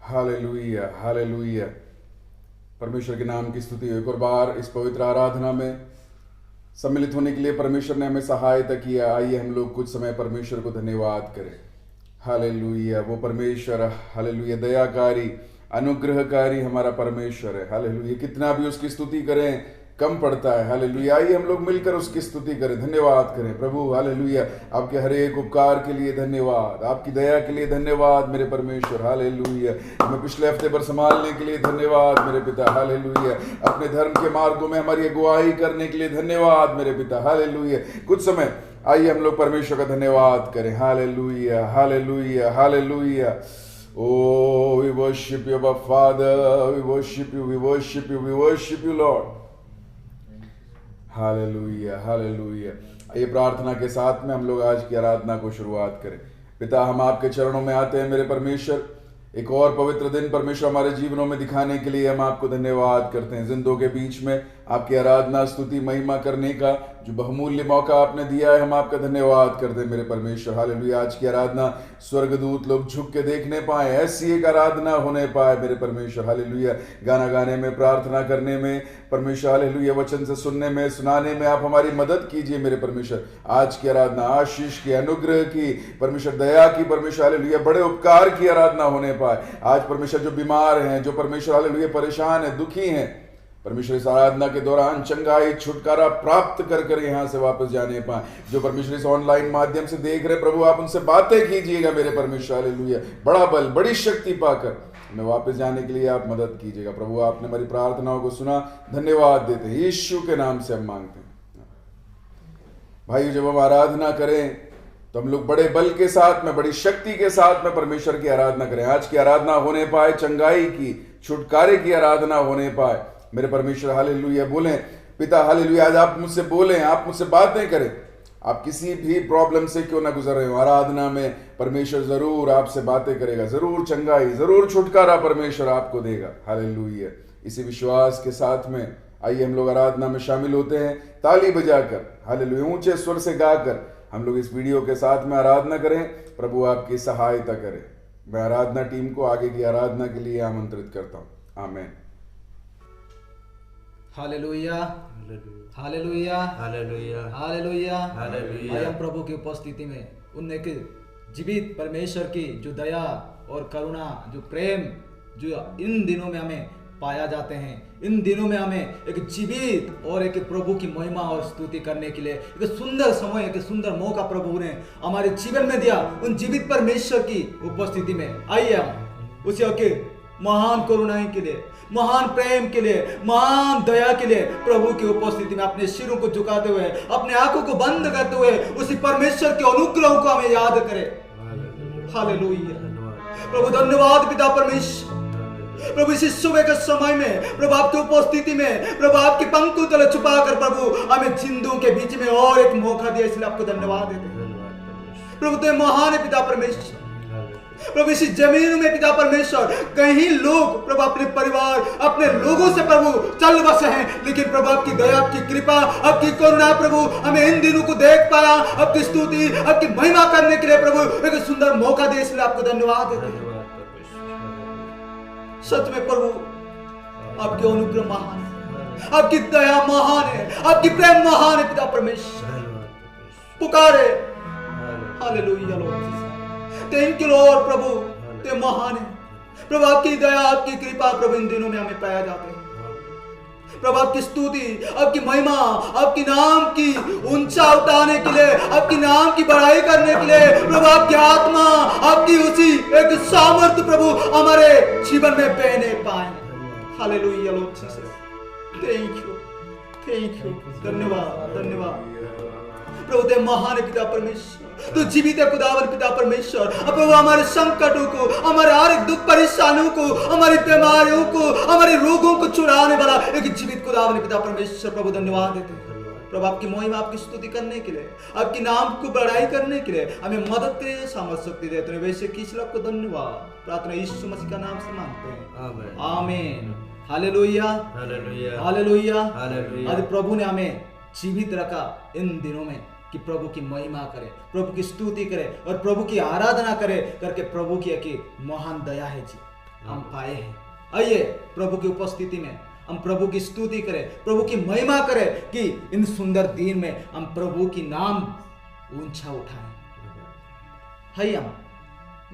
Hallelujah, hallelujah. परमेश्वर के नाम की स्तुति हो। एक और बार इस पवित्र आराधना में सम्मिलित होने के लिए परमेश्वर ने हमें सहायता किया। आइए हम लोग कुछ समय परमेश्वर को धन्यवाद करें। हालेलुया। वो परमेश्वर, हालेलुया, दयाकारी, अनुग्रहकारी हमारा परमेश्वर है। हालेलुया। कितना भी उसकी स्तुति करें कम पड़ता है। हालेलुया। आइए हम लोग मिलकर उसकी स्तुति करें, धन्यवाद करें। प्रभु हालेलुया, आपके हर एक उपकार के लिए धन्यवाद, आपकी दया के लिए धन्यवाद मेरे परमेश्वर। हालेलुया। हमें पिछले हफ्ते पर संभालने के लिए धन्यवाद मेरे पिता। हालेलुया। अपने धर्म के मार्गों में हमारी अगुवाई करने के लिए धन्यवाद मेरे पिता। हालेलुया। कुछ समय आइए हम लोग परमेश्वर का धन्यवाद करें। Hallelujah, hallelujah, hallelujah. Oh, we worship you, our Father. We worship you, we worship you, we worship you, Lord. Hallelujah, hallelujah. ये प्रार्थना के साथ में हम लोग आज की आराधना को शुरुआत करें। पिता, हम आपके चरणों में आते हैं मेरे परमेश्वर। एक और पवित्र दिन परमेश्वर हमारे जीवनों में दिखाने के लिए हम आपको धन्यवाद करते हैं। जिंदों के बीच में आपकी आराधना, स्तुति, महिमा करने का जो बहुमूल्य मौका आपने दिया है, हम आपका धन्यवाद करते हैं मेरे परमेश्वर। हालेलुया। आज की आराधना स्वर्गदूत लोग झुक के देखने पाए, ऐसी एक आराधना होने पाए मेरे परमेश्वर। हालेलुया। गाना गाने में, प्रार्थना करने में परमेश्वर, हालेलुया, वचन से सुनने में, सुनाने में आप हमारी मदद कीजिए मेरे परमेश्वर। आज की आराधना आशीष की, अनुग्रह की, परमेश्वर दया की, परमेश्वर हालेलुया, बड़े उपकार की आराधना होने पाए। आज परमेश्वर जो बीमार हैं, जो परमेश्वर हालेलुया परेशान है, दुखी हैं, परमेश्वर इस आराधना के दौरान चंगाई, छुटकारा प्राप्त कर कर यहाँ से वापस जाने पाए। जो परमेश्वर इस ऑनलाइन माध्यम से देख रहे प्रभु, आप उनसे बातें कीजिएगा मेरे परमेश्वर। हालेलुया। बड़ा बल, बड़ी शक्ति पाकर हमें वापस जाने के लिए आप मदद कीजिएगा प्रभु। आपने हमारी प्रार्थनाओं को सुना, धन्यवाद देते हैं। यीशु के नाम से हम मांगते हैं। भाई, जब हम आराधना करें तो हम लोग बड़े बल के साथ में, बड़ी शक्ति के साथ में परमेश्वर की आराधना करें। आज की आराधना होने पाए चंगाई की, छुटकारे की आराधना होने पाए मेरे परमेश्वर। हालेलुया। बोलें पिता, हालेलुया, आज आप मुझसे बोलें, आप मुझसे बातें करें। आप किसी भी प्रॉब्लम से क्यों ना गुजर रहे हो, आराधना में परमेश्वर जरूर आपसे बातें करेगा, जरूर चंगाई, जरूर छुटकारा परमेश्वर आपको देगा। हालेलुया। इसी विश्वास के साथ में आइए हम लोग आराधना में शामिल होते हैं। ताली बजाकर, हालेलुया, ऊंचे स्वर से गाकर हम लोग इस वीडियो के साथ में आराधना करें। प्रभु आपकी सहायता करे। मैं आराधना टीम को आगे की आराधना के लिए आमंत्रित करता हूं। आमीन। Hallelujah, hallelujah, hallelujah, hallelujah, hallelujah. हम प्रभु की उपस्थिति में उन एक जीवित परमेश्वर की जो दया और करुणा, जो प्रेम, जो इन दिनों में हमें पाया जाते हैं, इन दिनों में हमें एक जीवित और एक प्रभु की महिमा और स्तुति करने के लिए एक सुंदर समय, एक सुंदर मौका प्रभु ने हमारे जीवन में दिया। उन जीवित परमेश्वर की उपस्थिति में आइए हम उसी महान करुणाई के लिए, महान प्रेम के लिए, महान दया के लिए प्रभु की उपस्थिति में अपने सिरों को झुकाते हुए, अपने आंखों को बंद करते हुए उसी परमेश्वर के अनुग्रहों को हमें याद करें। हालेलुया। प्रभु धन्यवाद पिता परमेश्वर। प्रभु इस सुबह के समय में प्रभु आपकी उपस्थिति में, प्रभु आपकी पंक्तियों तले छुपा कर प्रभु हमें जिंदों के बीच में और एक मौका दिया, इसलिए आपको धन्यवाद देते हैं। प्रभु तो महान है पिता परमेश्वर। प्रभु इसी जमीन में पिता परमेश्वर कहीं लोग प्रभु अपने परिवार, अपने लोगों से प्रभु चल बसे हैं, लेकिन प्रभु आपकी दया, आपकी कृपा, आपकी करुणा प्रभु हमें इन दिनों को देख पाया, आपकी स्तुति, आपकी महिमा करने के लिए प्रभु एक सुंदर मौका दे, इसलिए आपको धन्यवाद देते हैं। सच में प्रभु आपके अनुग्रह महान है, आपकी दया महान है, आपकी प्रेम महान है पिता परमेश्वर। पुकारे hallelujah Lord, thank you Lord. प्रभु ते महान है प्रभु, आपकी दया, आपकी कृपा प्रभु इन दिनों में हमें पाया जाते हैं। प्रभु आपकी स्तुति, आपकी महिमा, आपकी नाम की ऊंचा उठाने के लिए, आपकी नाम की बढ़ाई करने के लिए प्रभु आपकी आत्मा, आपकी उसी एक सामर्थ्य प्रभु हमारे जीवन में बहने पाए। Hallelujah Lord Jesus, thank you, धन्यवाद, धन्यवाद प्रभु ते महान पिता परमेश्वर। तो जीवित है खुदावन पिता परमेश्वर। अब प्रभु हमारे संकटों को, हमारे हर एक दुख परेशानियों को, हमारी बीमारियों को, हमारे रोगों को छुड़ाने वाला एक जीवित खुदावन पिता परमेश्वर प्रभु धन्यवाद देते हैं। प्रभु आपकी महिमा, आपकी स्तुति करने के लिए, आपकी नाम को बढ़ाई करने के लिए हमें मदद करे, सामर्थ्य शक्ति देते हैं। वैसे किस आपको धन्यवाद प्रार्थना यीशु मसीह का नाम से मांगते हैं, आमीन। Hallelujah, hallelujah, hallelujah, hallelujah. आज प्रभु ने हमें जीवित रखा इन दिनों में कि प्रभु की महिमा करे, प्रभु की स्तुति करे और प्रभु की आराधना करे करके प्रभु की एक महान दया है जी। हम पाए हैं। आइए प्रभु की उपस्थिति में हम प्रभु की स्तुति करें, प्रभु की महिमा करें कि इन सुंदर दिन में हम प्रभु की नाम ऊंचा उठाएं। है हम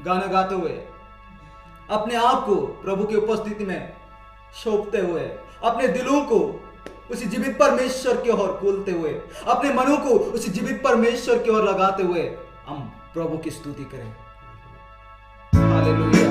गाना गाते हुए अपने आप को प्रभु की उपस्थिति में सौंपते हुए, अपने दिलों को उसी जीवित परमेश्वर की ओर खोलते हुए, अपने मनों को उसी जीवित परमेश्वर की ओर लगाते हुए हम प्रभु की स्तुति करें। हालेलुया।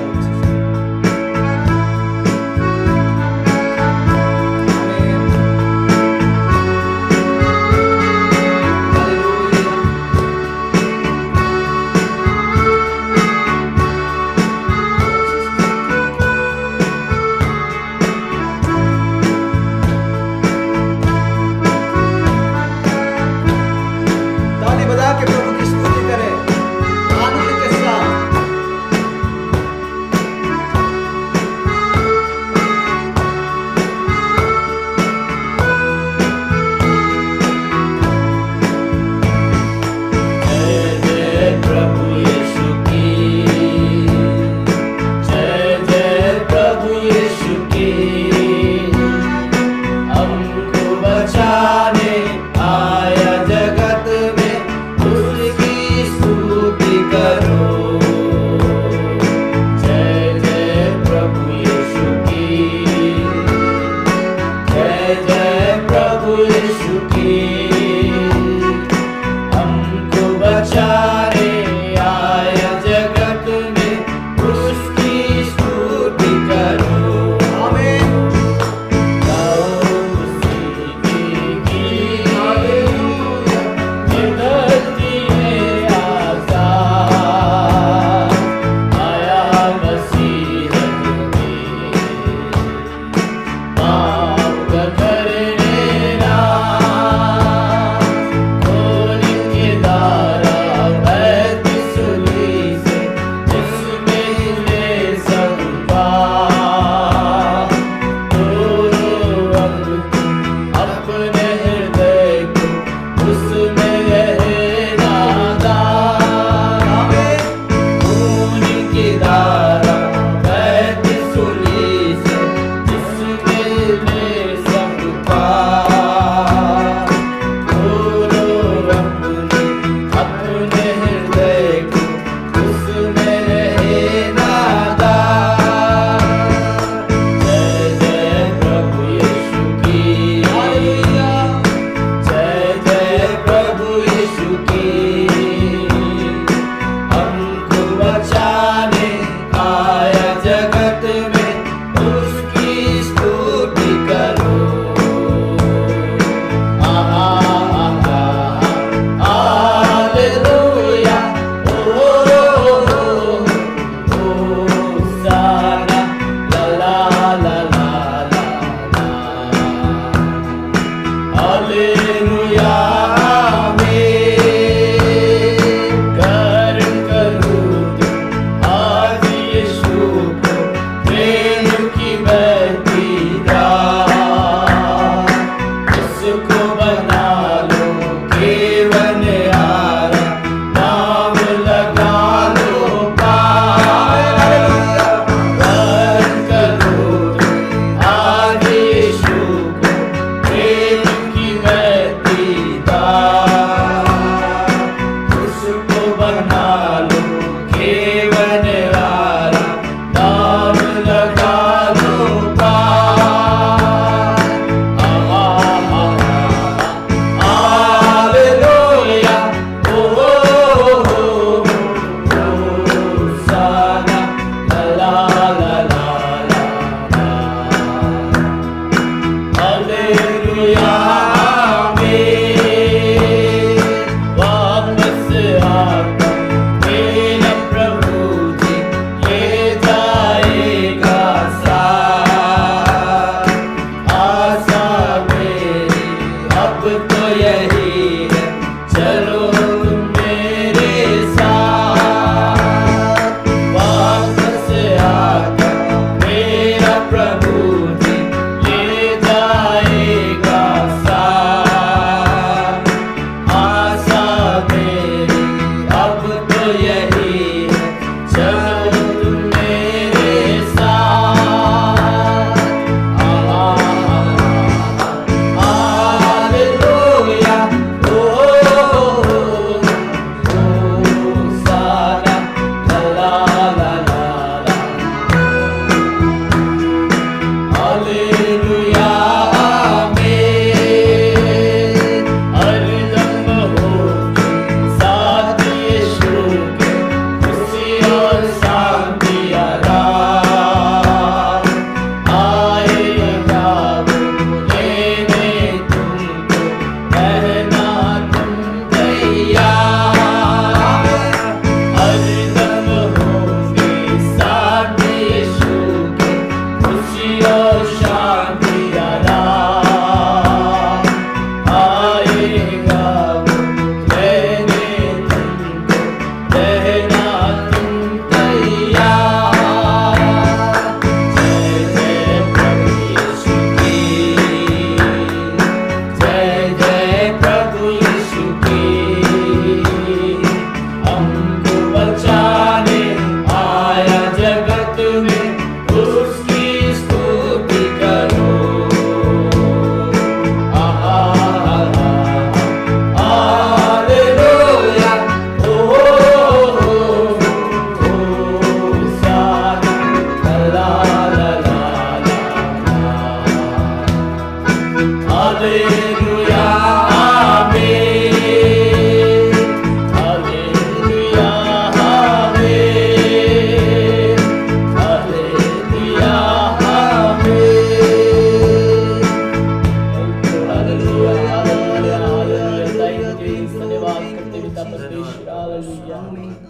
यही है, चलो तुम मेरे साथ।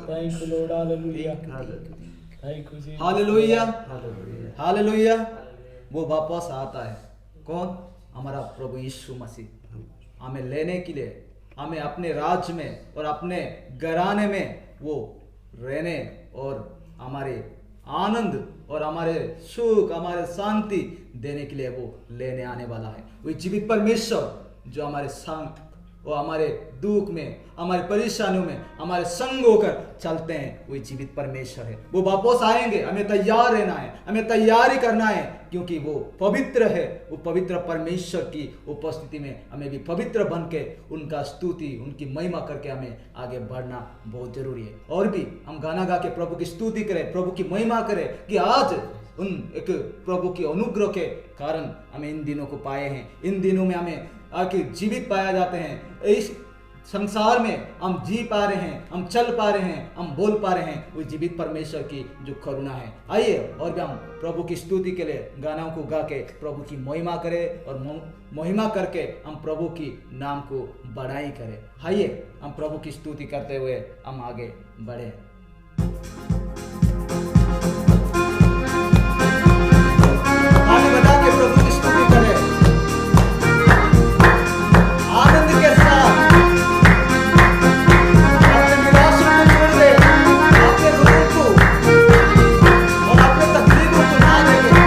Thank you, Lord. Hallelujah. Thank you, Jesus. Hallelujah, hallelujah. वो वापस आता है, कौन? हमारा प्रभु यीशु मसीह हमें लेने के लिए, हमें अपने राज्य में और अपने घराने में वो रहने और हमारे आनंद और हमारे सुख, हमारे शांति देने के लिए वो लेने आने वाला है। वो जीवित परमेश्वर जो हमारे संग और हमारे दुख में, हमारे परेशानियों में हमारे संग होकर चलते हैं, वो जीवित परमेश्वर है। वो वापस आएंगे, हमें तैयार रहना है, हमें तैयारी करना है, क्योंकि वो पवित्र है। वो पवित्र परमेश्वर की उपस्थिति में हमें भी पवित्र बन के उनका स्तुति, उनकी महिमा करके हमें आगे बढ़ना बहुत जरूरी है। और भी हम गाना गा के प्रभु की स्तुति करें, प्रभु की महिमा करें कि आज उन एक प्रभु की अनुग्रह के कारण हमें इन दिनों को पाए हैं। इन दिनों में हमें आखिर जीवित पाया जाते हैं। इस संसार में हम जी पा रहे हैं, हम चल पा रहे हैं, हम बोल पा रहे हैं, वो जीवित परमेश्वर की जो करुणा है। आइए और भी हम प्रभु की स्तुति के लिए गानों को गा के प्रभु की महिमा करें और महिमा करके हम प्रभु की नाम को बढ़ाई करें। आइए हम प्रभु की स्तुति करते हुए हम आगे बढ़े। आगे बढ़ा के प्रभु की स्तुति करें आनंद के साथ। अपने निराशा को छोड़ दे, अपने रोग को और अपने तकलीफों को ना देंगे।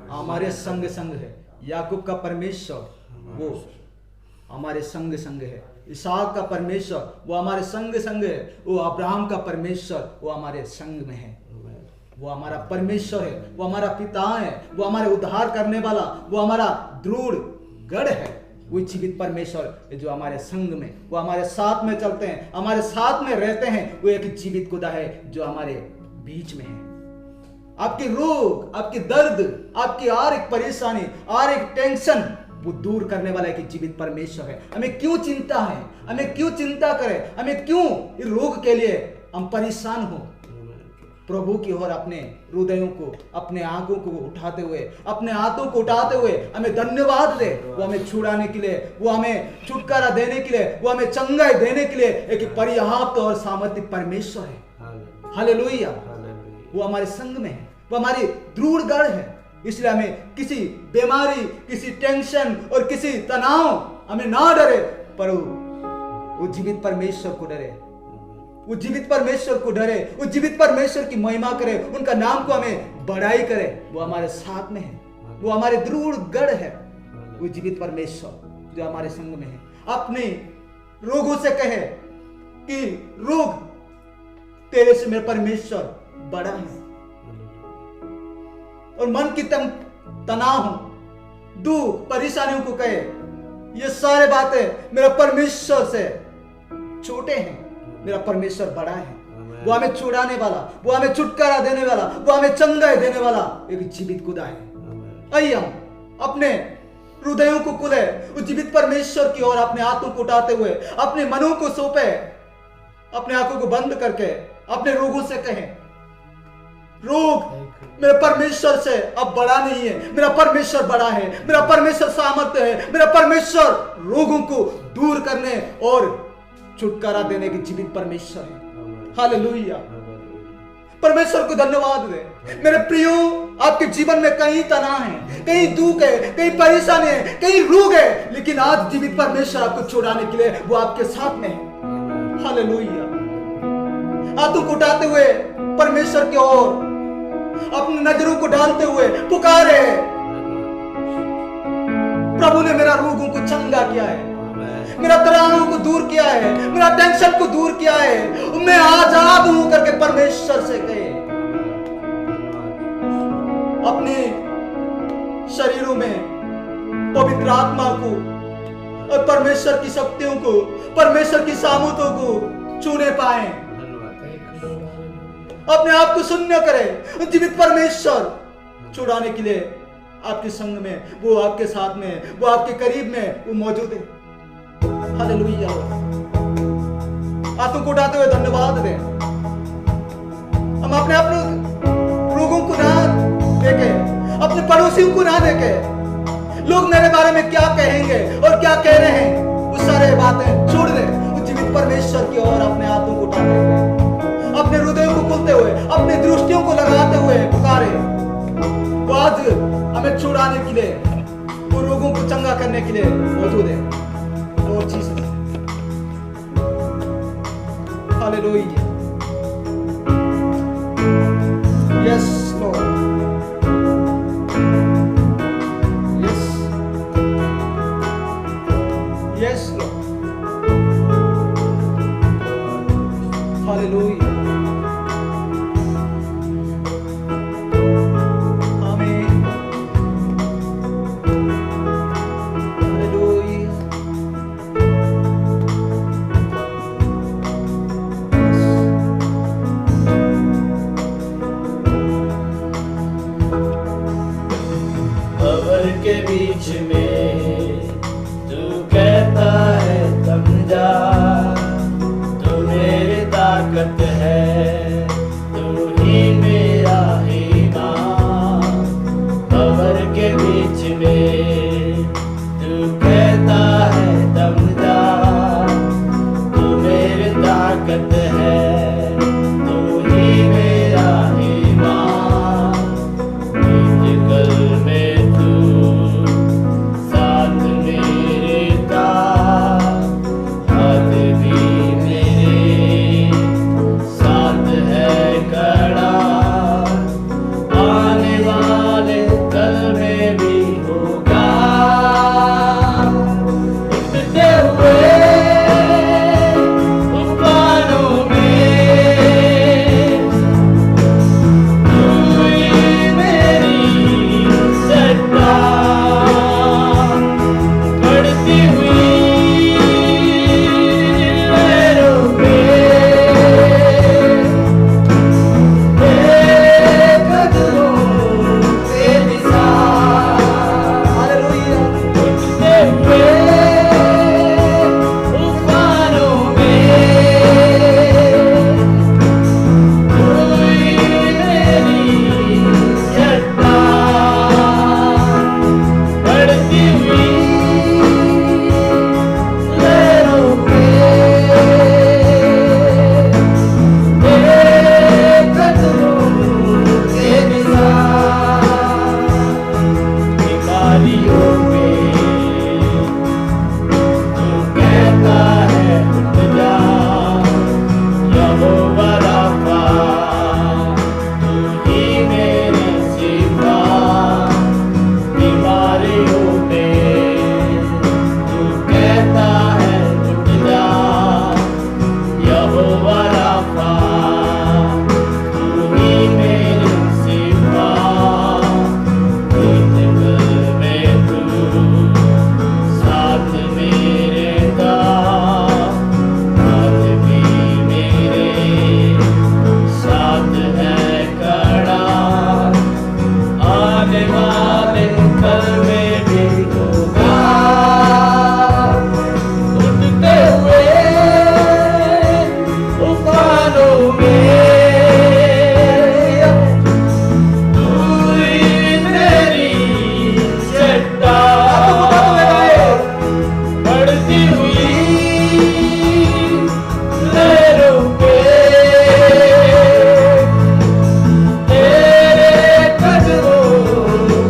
हमारे संग संग है। याकूब का परमेश्वर वो हमारे संग संग है। इसहाक का परमेश्वर वो हमारे संग संग है। वो अब्राहम का परमेश्वर वो हमारे संग में है। वो हमारा परमेश्वर है, वो हमारा पिता है, वो हमारे उद्धार करने वाला, वो हमारा दृढ़ गढ़ है। वो जीवित परमेश्वर जो हमारे संग में, वो हमारे साथ में चलते हैं, हमारे साथ में रहते हैं। वो एक जीवित खुदा है जो हमारे बीच में है। आपकी रोग, आपकी दर्द, आपकी हर एक परेशानी, हर एक टेंशन वो दूर करने वाला एक जीवित परमेश्वर है। हमें क्यों चिंता है, हमें क्यों चिंता करें, हमें क्यों इस रोग के लिए हम परेशान हो। प्रभु की ओर अपने हृदयों को, अपने आंखों को उठाते हुए, अपने हाथों को उठाते हुए हमें धन्यवाद दे। वो हमें छुड़ाने के लिए, वो हमें छुटकारा देने के लिए, वो हमें चंगाई देने के लिए एक पर्याप्त और सामर्थ्य परमेश्वर है। हालेलुया। वो हमारे संग में है, वो हमारी दृढ़ गढ़ है। इसलिए हमें किसी बीमारी, किसी टेंशन और किसी तनाव हमें ना डरे, पर वो जीवित परमेश्वर को डरे। वो जीवित परमेश्वर को डरे, वो जीवित परमेश्वर की महिमा करे, उनका नाम को हमें बढ़ाई करे। वो हमारे साथ में है, वो हमारे दृढ़ गढ़ है। वो जीवित परमेश्वर जो हमारे संग में है। अपने रोगों से कहे कि रोग तेरे से मेरा परमेश्वर बड़ा है। और मन की तनाव, दुख, परेशानियों को कहे ये सारे बातें मेरा परमेश्वर से छोटे हैं, मेरा परमेश्वर बड़ा है। वो हमें छुड़ाने वाला, वो हमें छुटकारा देने वाला, वो हमें चंगाई देने वाला एक जीवित खुदा है। आइए हम अपने हृदयों को खुले उस जीवित परमेश्वर की ओर अपने हाथों को उठाते हुए अपने मनों को सौंपे, अपने आंखों को बंद करके अपने रोगों से कहें, रोग मेरे परमेश्वर से अब बड़ा नहीं है, मेरा परमेश्वर बड़ा है, मेरा परमेश्वर सामर्थ्य है, मेरा परमेश्वर रोगों को दूर करने और छुटकारा देने के जीवित परमेश्वर है। हालेलुया। परमेश्वर को धन्यवाद दे। मेरे प्रियो, आपके जीवन में कहीं तनाव है, कहीं दुख है, कहीं परेशानी है, कहीं रोग है, लेकिन आज जीवित परमेश्वर आपको छुड़ाने के लिए वो आपके साथ में है। हालेलुया। हाथों को उठाते हुए परमेश्वर की ओर अपनी नजरों को डालते हुए पुकारे, प्रभु ने मेरा रोगों को चंगा किया है, मेरा तनावों को दूर किया है, मेरा टेंशन को दूर किया है। मैं आजाद हूं करके परमेश्वर से कहे। अपने शरीरों में पवित्र आत्मा को और परमेश्वर की शक्तियों को, परमेश्वर की सामर्थ्यों को छूने पाए। अपने आप को शून्य करे। जीवित परमेश्वर छुड़ाने के लिए आपके संग में, वो आपके साथ में, वो आपके करीब में वो मौजूद है। हालेलुया। हाथों को उठाते हुए धन्यवाद दें। हम अपने रोगों को ना देखे, अपने पड़ोसियों को ना देखे, लोग मेरे बारे में क्या कहेंगे और क्या कह रहे हैं, वो सारे बातें छोड़ दे। वो जीवित परमेश्वर की ओर अपने हाथों को उठाते हुए, अपने हृदय को खोलते हुए, अपने दृष्टियों को लगाते हुए पुकारे। वो आज हमें छुड़ाने के लिए, वो रोगों को चंगा करने के लिए मौजूद है। और Jesus, hallelujah. Yes Lord, yes yes Lord, hallelujah. के बीच में तू कहता है थम जा, तू मेरी ताकत है, तू ही मेरा ईमान। कब्र के बीच में तू कहता है थम जा, तू मेरी ताकत है, तू ही मेरा ईमान। कल में तू आने वाले कल में भी होगा। उठते हुए तूफानों में तू ही मेरी चट्टान, बढ़ती हुई लहरों पे तेरे कदमों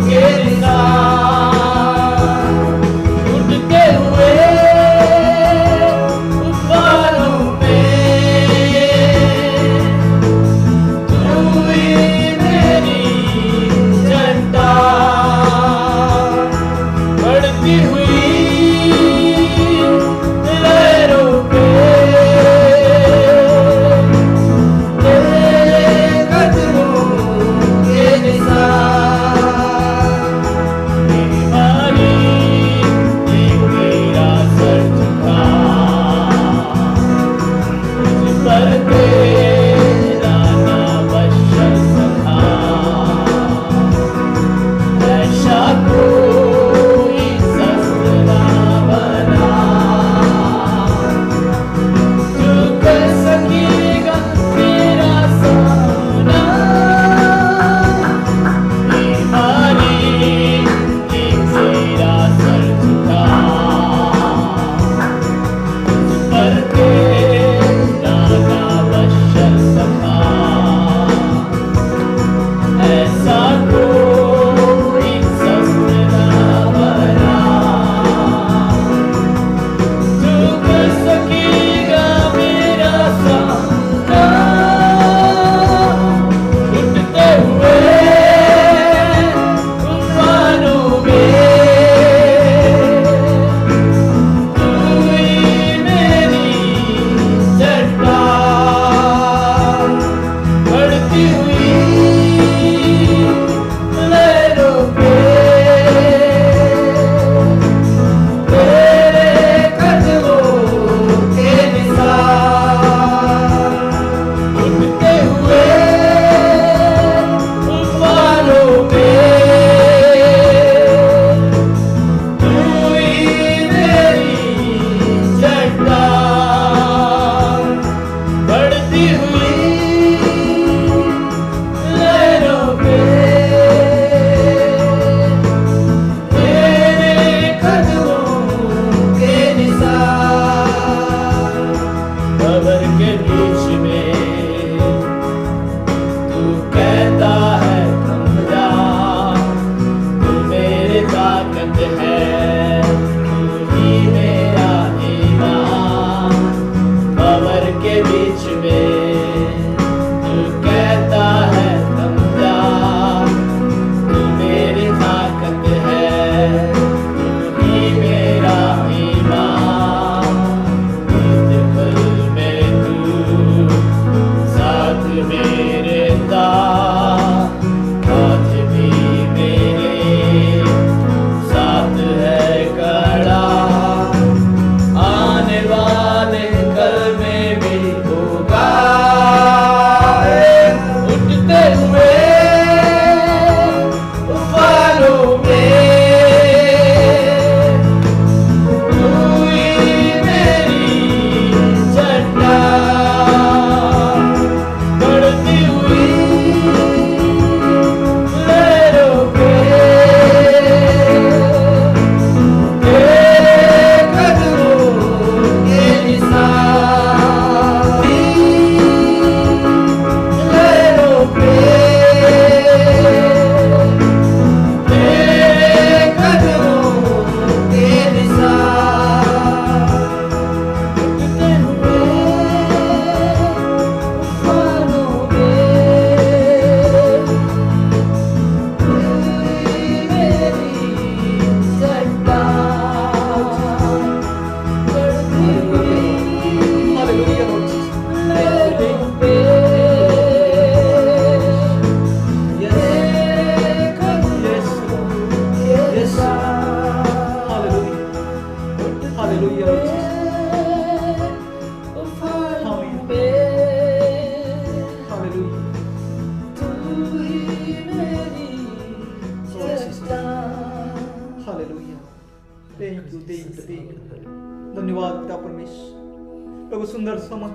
धन्यवाद पिता परमेश्वर। प्रभु सुंदर समय,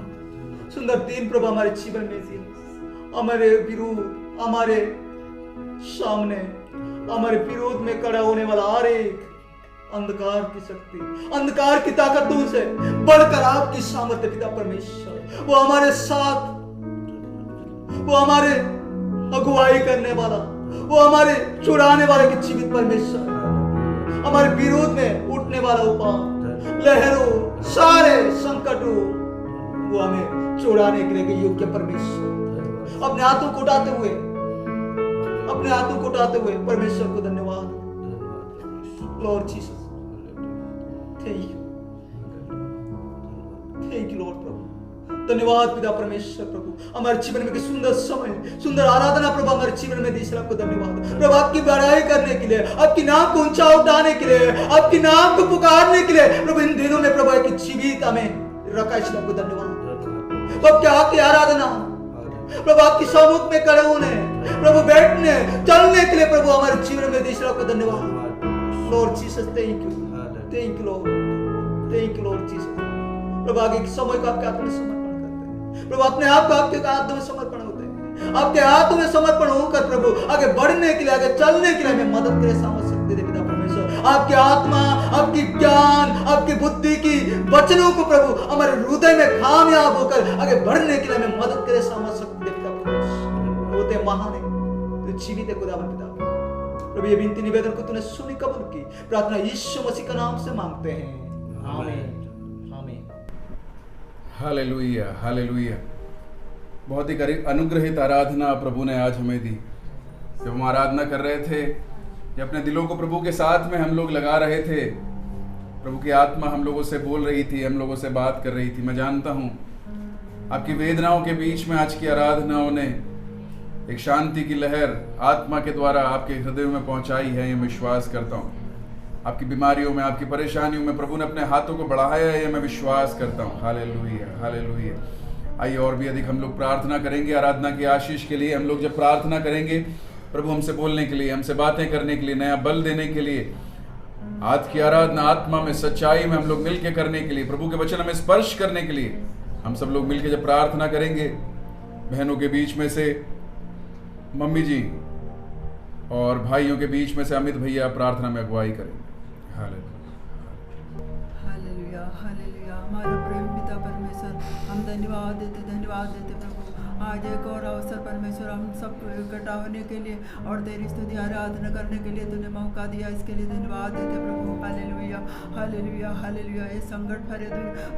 सुंदर दिन प्रभु हमारे जीवन में दिया। हमारे विरोध, हमारे सामने, हमारे विरोध में खड़ा होने वाला हर एक अंधकार की शक्ति, अंधकार की ताकतों से बढ़कर आपकी सामर्थ्य पिता परमेश्वर, वो हमारे साथ, वो हमारे अगुवाई करने वाला, वो हमारे छुड़ाने वाले की जीवित परमेश्वर, हमारे विरोध में उठने वाला उपाय, लहरों, सारे संकटों, वो हमें छुड़ाने के लिए योग्य परमेश्वर। अपने हाथों को उठाते हुए, अपने हाथों को उठाते हुए परमेश्वर को धन्यवाद। Lord Jesus, thank you, thank you Lord प्रभु। धन्यवाद पिता परमेश्वर प्रभु। हमारे जीवन में सुंदर समय, सुंदर आराधना प्रभु हमारे जीवन में दी, आपको धन्यवाद प्रभु। आपकी बड़ाई करने के लिए, आपकी नाम को ऊंचा उठाने के लिए, आपकी नाम को पुकारने के लिए प्रभु इन दिनों में प्रभु एक जीवित हमें रखा, इसलिए आपको धन्यवाद प्रभु। क्या आपकी आराधना प्रभु, आपकी सम्मुख में खड़े होने प्रभु, बैठने चलने के लिए प्रभु हमारे जीवन में दी, आपको धन्यवाद Lord Jesus. Thank you, thank you Lord, thank you Lord Jesus प्रभु। आगे के समय को आपके हाथ में समर्पण प्रभु, अपने आप को आपके हाथों में समर्पण होते हैं, आपके हाथों में समर्पण होकर प्रभु आगे बढ़ने के लिए, आगे चलने के लिए हमें मदद करे, सामर्थ शक्ति दे पिता परमेश्वर। आपकी आत्मा, आपकी ज्ञान, आपकी बुद्धि की वचनों को प्रभु हमारे हृदय में कामयाब होकर आगे बढ़ने के लिए हमें मदद करे, सामर्थ शक्ति दे पिता परमेश्वर। होते महान है, जीवित है खुदावन पिता प्रभु। ये विनती निवेदन को तूने सुनी, कबूल की, प्रार्थना यीशु मसीह का नाम से मांगते हैं, आमीन। Hallelujah, hallelujah. बहुत ही अनुग्रहित आराधना प्रभु ने आज हमें दी। जब हम आराधना कर रहे थे, जब अपने दिलों को प्रभु के साथ में हम लोग लगा रहे थे, प्रभु की आत्मा हम लोगों से बोल रही थी, हम लोगों से बात कर रही थी। मैं जानता हूँ आपकी वेदनाओं के बीच में आज की आराधनाओं ने एक शांति की लहर आत्मा के द्वारा आपके हृदय में पहुंचाई है, ये मैं विश्वास करता हूँ। आपकी बीमारियों में, आपकी परेशानियों में प्रभु ने अपने हाथों को बढ़ाया है, मैं विश्वास करता हूँ। Hallelujah, hallelujah. आइए और भी अधिक हम लोग प्रार्थना करेंगे आराधना की आशीष के लिए। हम लोग जब प्रार्थना करेंगे प्रभु हमसे बोलने के लिए, हमसे बातें करने के लिए, नया बल देने के लिए, आज की आराधना आत्मा में, सच्चाई में हम लोग मिलके करने के लिए, प्रभु के वचन में स्पर्श करने के लिए हम सब लोग मिलके जब प्रार्थना करेंगे, बहनों के बीच में से मम्मी जी और भाइयों के बीच में से अमित भैया प्रार्थना में अगुवाई करेंगे। Hallelujah, hallelujah. हमारा प्रेम पिता परमेश्वर, हम धन्यवाद देते प्रभु। आज एक और अवसर परमेश्वर हम सबको इकट्ठा होने के लिए और तेरी स्तुति आराधना करने के लिए तूने मौका दिया, इसके लिए धन्यवाद देते प्रभु। Hallelujah, hallelujah, hallelujah. ये संकट भरे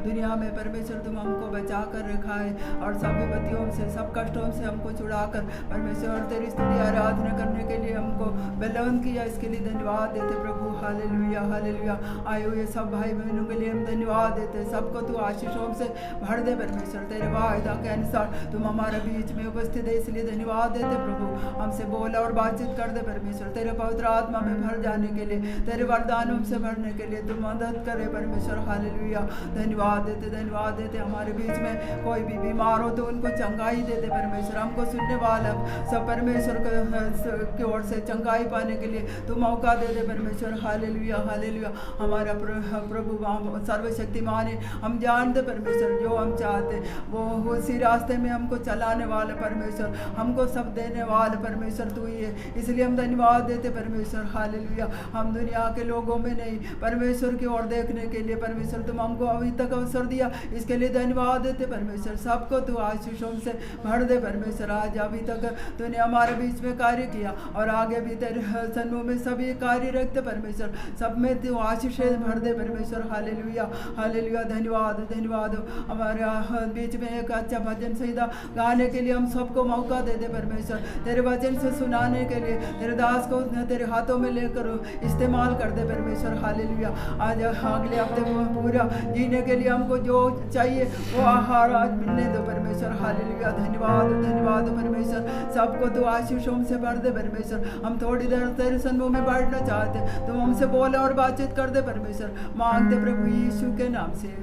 दुनिया में परमेश्वर तुम हमको बचा कर रखा है और सब विपत्तियों से, सब कष्टों से हमको छुड़ाकर परमेश्वर तेरी स्तुति आराधना करने के लिए हमको बलवंत किया, इसके लिए धन्यवाद देते प्रभु। Hallelujah, hallelujah. आए हुए सब भाई बहनों के लिए हम धन्यवाद देते, सबको तू आशीषों से भर दे परमेश्वर। तेरे वायदा के अनुसार तुम हमारे बीच में उपस्थित है, इसलिए धन्यवाद देते प्रभु। हमसे बोला और बातचीत कर दे परमेश्वर, तेरे पवित्र आत्मा में भर जाने के लिए, तेरे वरदानों से भरने के लिए तुम मदद करे परमेश्वर। हालेलुया, धन्यवाद देते, धन्यवाद देते। हमारे बीच में कोई भी बीमार हो तो उनको चंगाई देते परमेश्वर। हमको सुनने वाला सब परमेश्वर की ओर से चंगाई पाने के लिए तुम मौका दे दे परमेश्वर। Hallelujah, hallelujah. हमारा प्रभु सर्वशक्तिमान है, हम जानते परमेश्वर जो हम चाहते वो उसी रास्ते में हमको चलाने वाले परमेश्वर, हमको सब देने वाले परमेश्वर तू ही है, इसलिए हम धन्यवाद देते परमेश्वर। हालेलुया। हम दुनिया के लोगों में नहीं, परमेश्वर की ओर देखने के लिए परमेश्वर तुम हमको अभी तक अवसर दिया, इसके लिए धन्यवाद देते परमेश्वर। सबको तू आशीषों से भर दे परमेश्वर। आज अभी तक तूने हमारे बीच में कार्य किया और आगे भी तेरे सन्मुख में सभी कार्य रखते परमेश्वर, सब में तू आशीषें भर दे परमेश्वर। Hallelujah, hallelujah. धन्यवाद, धन्यवाद। हमारे बीच में एक अच्छा भजन संहिता गाने के लिए हम सबको मौका दे दे परमेश्वर, तेरे वचन से सुनाने के लिए तेरे दास को तेरे हाथों में लेकर इस्तेमाल कर दे परमेश्वर। हालेलुया। आज अगले हफ्ते पूरा जीने के लिए हमको जो चाहिए वो आहार आज मिलने दो परमेश्वर। हालेलुया। धन्यवाद, धन्यवाद परमेश्वर। सबको तो आशीषों से भर दे परमेश्वर। हम थोड़ी देर तेरे सन्मुख में बैठना चाहते, तुम हमसे बोले और बातचीत कर दे परमेश्वर। मांगते प्रभु यीशु के नाम से।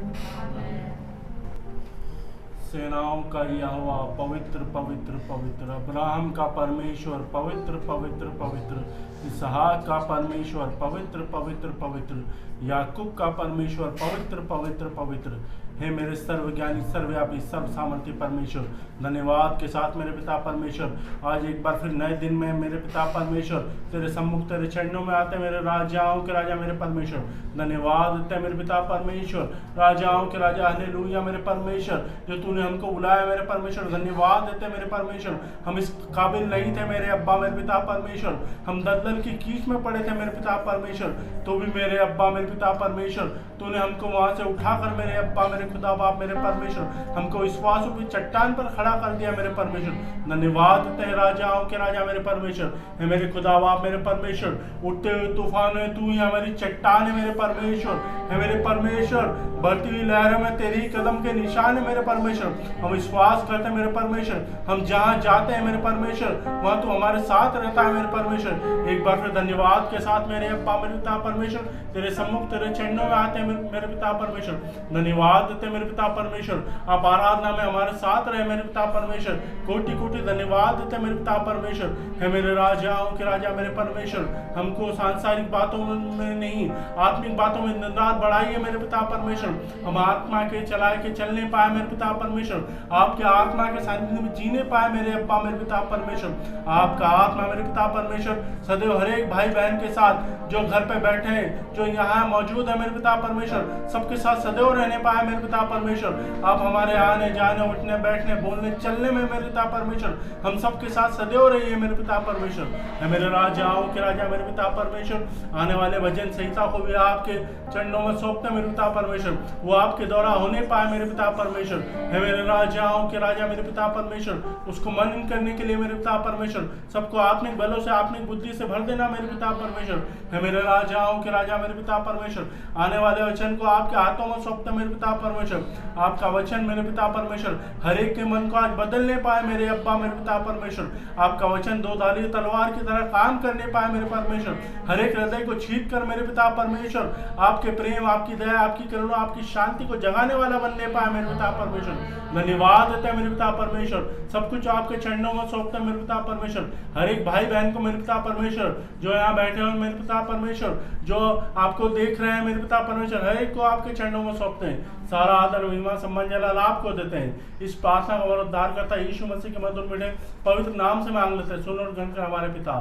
सेनाओं का यहोवा पवित्र पवित्र पवित्र, अब्राहम का परमेश्वर पवित्र पवित्र पवित्र, इसहाक का परमेश्वर पवित्र पवित्र पवित्र, याकूब का परमेश्वर पवित्र पवित्र पवित्र। हे मेरे सर्वज्ञानी सर्वव्यापी सर्व सामर्थ्य परमेश्वर, धन्यवाद के साथ मेरे पिता परमेश्वर, आज एक बार फिर नए दिन में मेरे पिता परमेश्वर तेरे सम्मुख तेरे चरणों में आते मेरे राजाओं के राजा मेरे परमेश्वर, धन्यवाद देते मेरे पिता परमेश्वर, राजाओं के राजा हालेलुया मेरे परमेश्वर, जो तूने हमको बुलाया मेरे परमेश्वर, धन्यवाद देते मेरे परमेश्वर। हम इस काबिल नहीं थे मेरे अब्बा मेरे पिता परमेश्वर, हम दलदल की कीच में पड़े थे मेरे पिता परमेश्वर, तो भी मेरे अब्बा मेरे पिता परमेश्वर तूने हमको वहां से उठाकर मेरे अब्बा मेरे खुदा बाप मेरे परमेश्वर हमको विश्वास की चट्टान पर खड़ा कर दिया मेरे परमेश्वर, धन्यवाद देते हैं राजाओं के राजा मेरे परमेश्वर। है मेरे खुदा बाप मेरे परमेश्वर, उठते हुए तूफान में तू ही हमारी चट्टान है मेरे परमेश्वर, है मेरे परमेश्वर, बढ़ती हुई लहरों में तेरी कदम के निशान है मेरे परमेश्वर। हम विश्वास करते हैं मेरे परमेश्वर, हम जहाँ जाते हैं मेरे परमेश्वर वहाँ तू हमारे साथ रहता है मेरे परमेश्वर। एक बार फिर धन्यवाद के साथ मेरे अब्बा मेरे पिता परमेश्वर तेरे सम्मुख तेरे चरणों में आते हैं मेरे पिता परमेश्वर, धन्यवाद देते मेरे पिता परमेश्वर। आप आराधना में हमारे साथ रहे मेरे पिता परमेश्वर, कोटि कोटि धन्यवाद देते मेरे पिता परमेश्वर। है मेरे राजाओं के राजा मेरे परमेश्वर, हमको सांसारिक बातों में नहीं आत्मिक बातों में दिन रात बढ़ाइए मेरे पिता परमेश्वर, हम आत्मा के चलाए के चलने पाए मेरे पिता परमेश्वर, आपके आत्मा के सानिध्य में जीने पाए मेरे अब्बा मेरे पिता परमेश्वर। आपका आत्मा मेरे पिता परमेश्वर सदैव हर एक भाई बहन के साथ जो घर पे बैठे हैं जो यहाँ मौजूद है मेरे पिता परमेश्वर, सबके साथ सदैव रहने पाए मेरे पिता परमेश्वर। आप हमारे आने जाने उठने बैठने बोलने चलने में मेरे पिता परमेश्वर हम सबके साथ सदैव रहिए मेरे पिता परमेश्वर। है मेरे राजाओं के राजा मेरे पिता परमेश्वर, आने वाले भजन संहिता को भी आपके चरणों में सौंपते मेरे पिता परमेश्वर, वो आपके द्वारा होने पाए मेरे पिता परमेश्वर। है मेरे राजाओं के राजा मेरे पिता परमेश्वर, उसको मनन करने के लिए मेरे पिता परमेश्वर सबको आत्मिक बलों से आत्मिक बुद्धि से भर देना मेरे पिता परमेश्वर। है मेरे राजाओं के राजा मेरे पिता परमेश्वर, आने वाले वचन को आपके हाथों में सौंपते मेरे पिता परमेश्वर। आपका वचन मेरे पिता परमेश्वर हर एक के मन को आज बदलने पाए मेरे अब्बा मेरे पिता परमेश्वर। आपका वचन दो धारी तलवार की तरह काम करने पाए मेरे परमेश्वर, हर एक हृदय को छींक कर मेरे पिता परमेश्वर आपके प्रेम आपकी दया आपकी करुणा आपकी शांति को जगाने वाला बनने पाए मेरे पिता परमेश्वर। धन्यवाद देते हैं मेरे पिता परमेश्वर, सब कुछ आपके चरणों में सौंपते हैं मेरे पिता परमेश्वर। हर एक भाई बहन को मेरे पिता परमेश्वर जो यहाँ बैठे हुए मेरे पिता परमेश्वर, जो आपको देख रहे हैं मेरे पिता परमेश्वर, हर एक को आपके चरणों में सौंपते हैं। सारा आदर महिमा सम्मान जलाल आपको देते हैं। इस प्रार्थना का उद्धार करता यीशु मसीह के मधुर मीठे पवित्र नाम से मांग लेते हैं, सुन और ग्रहण कर हमारे पिता,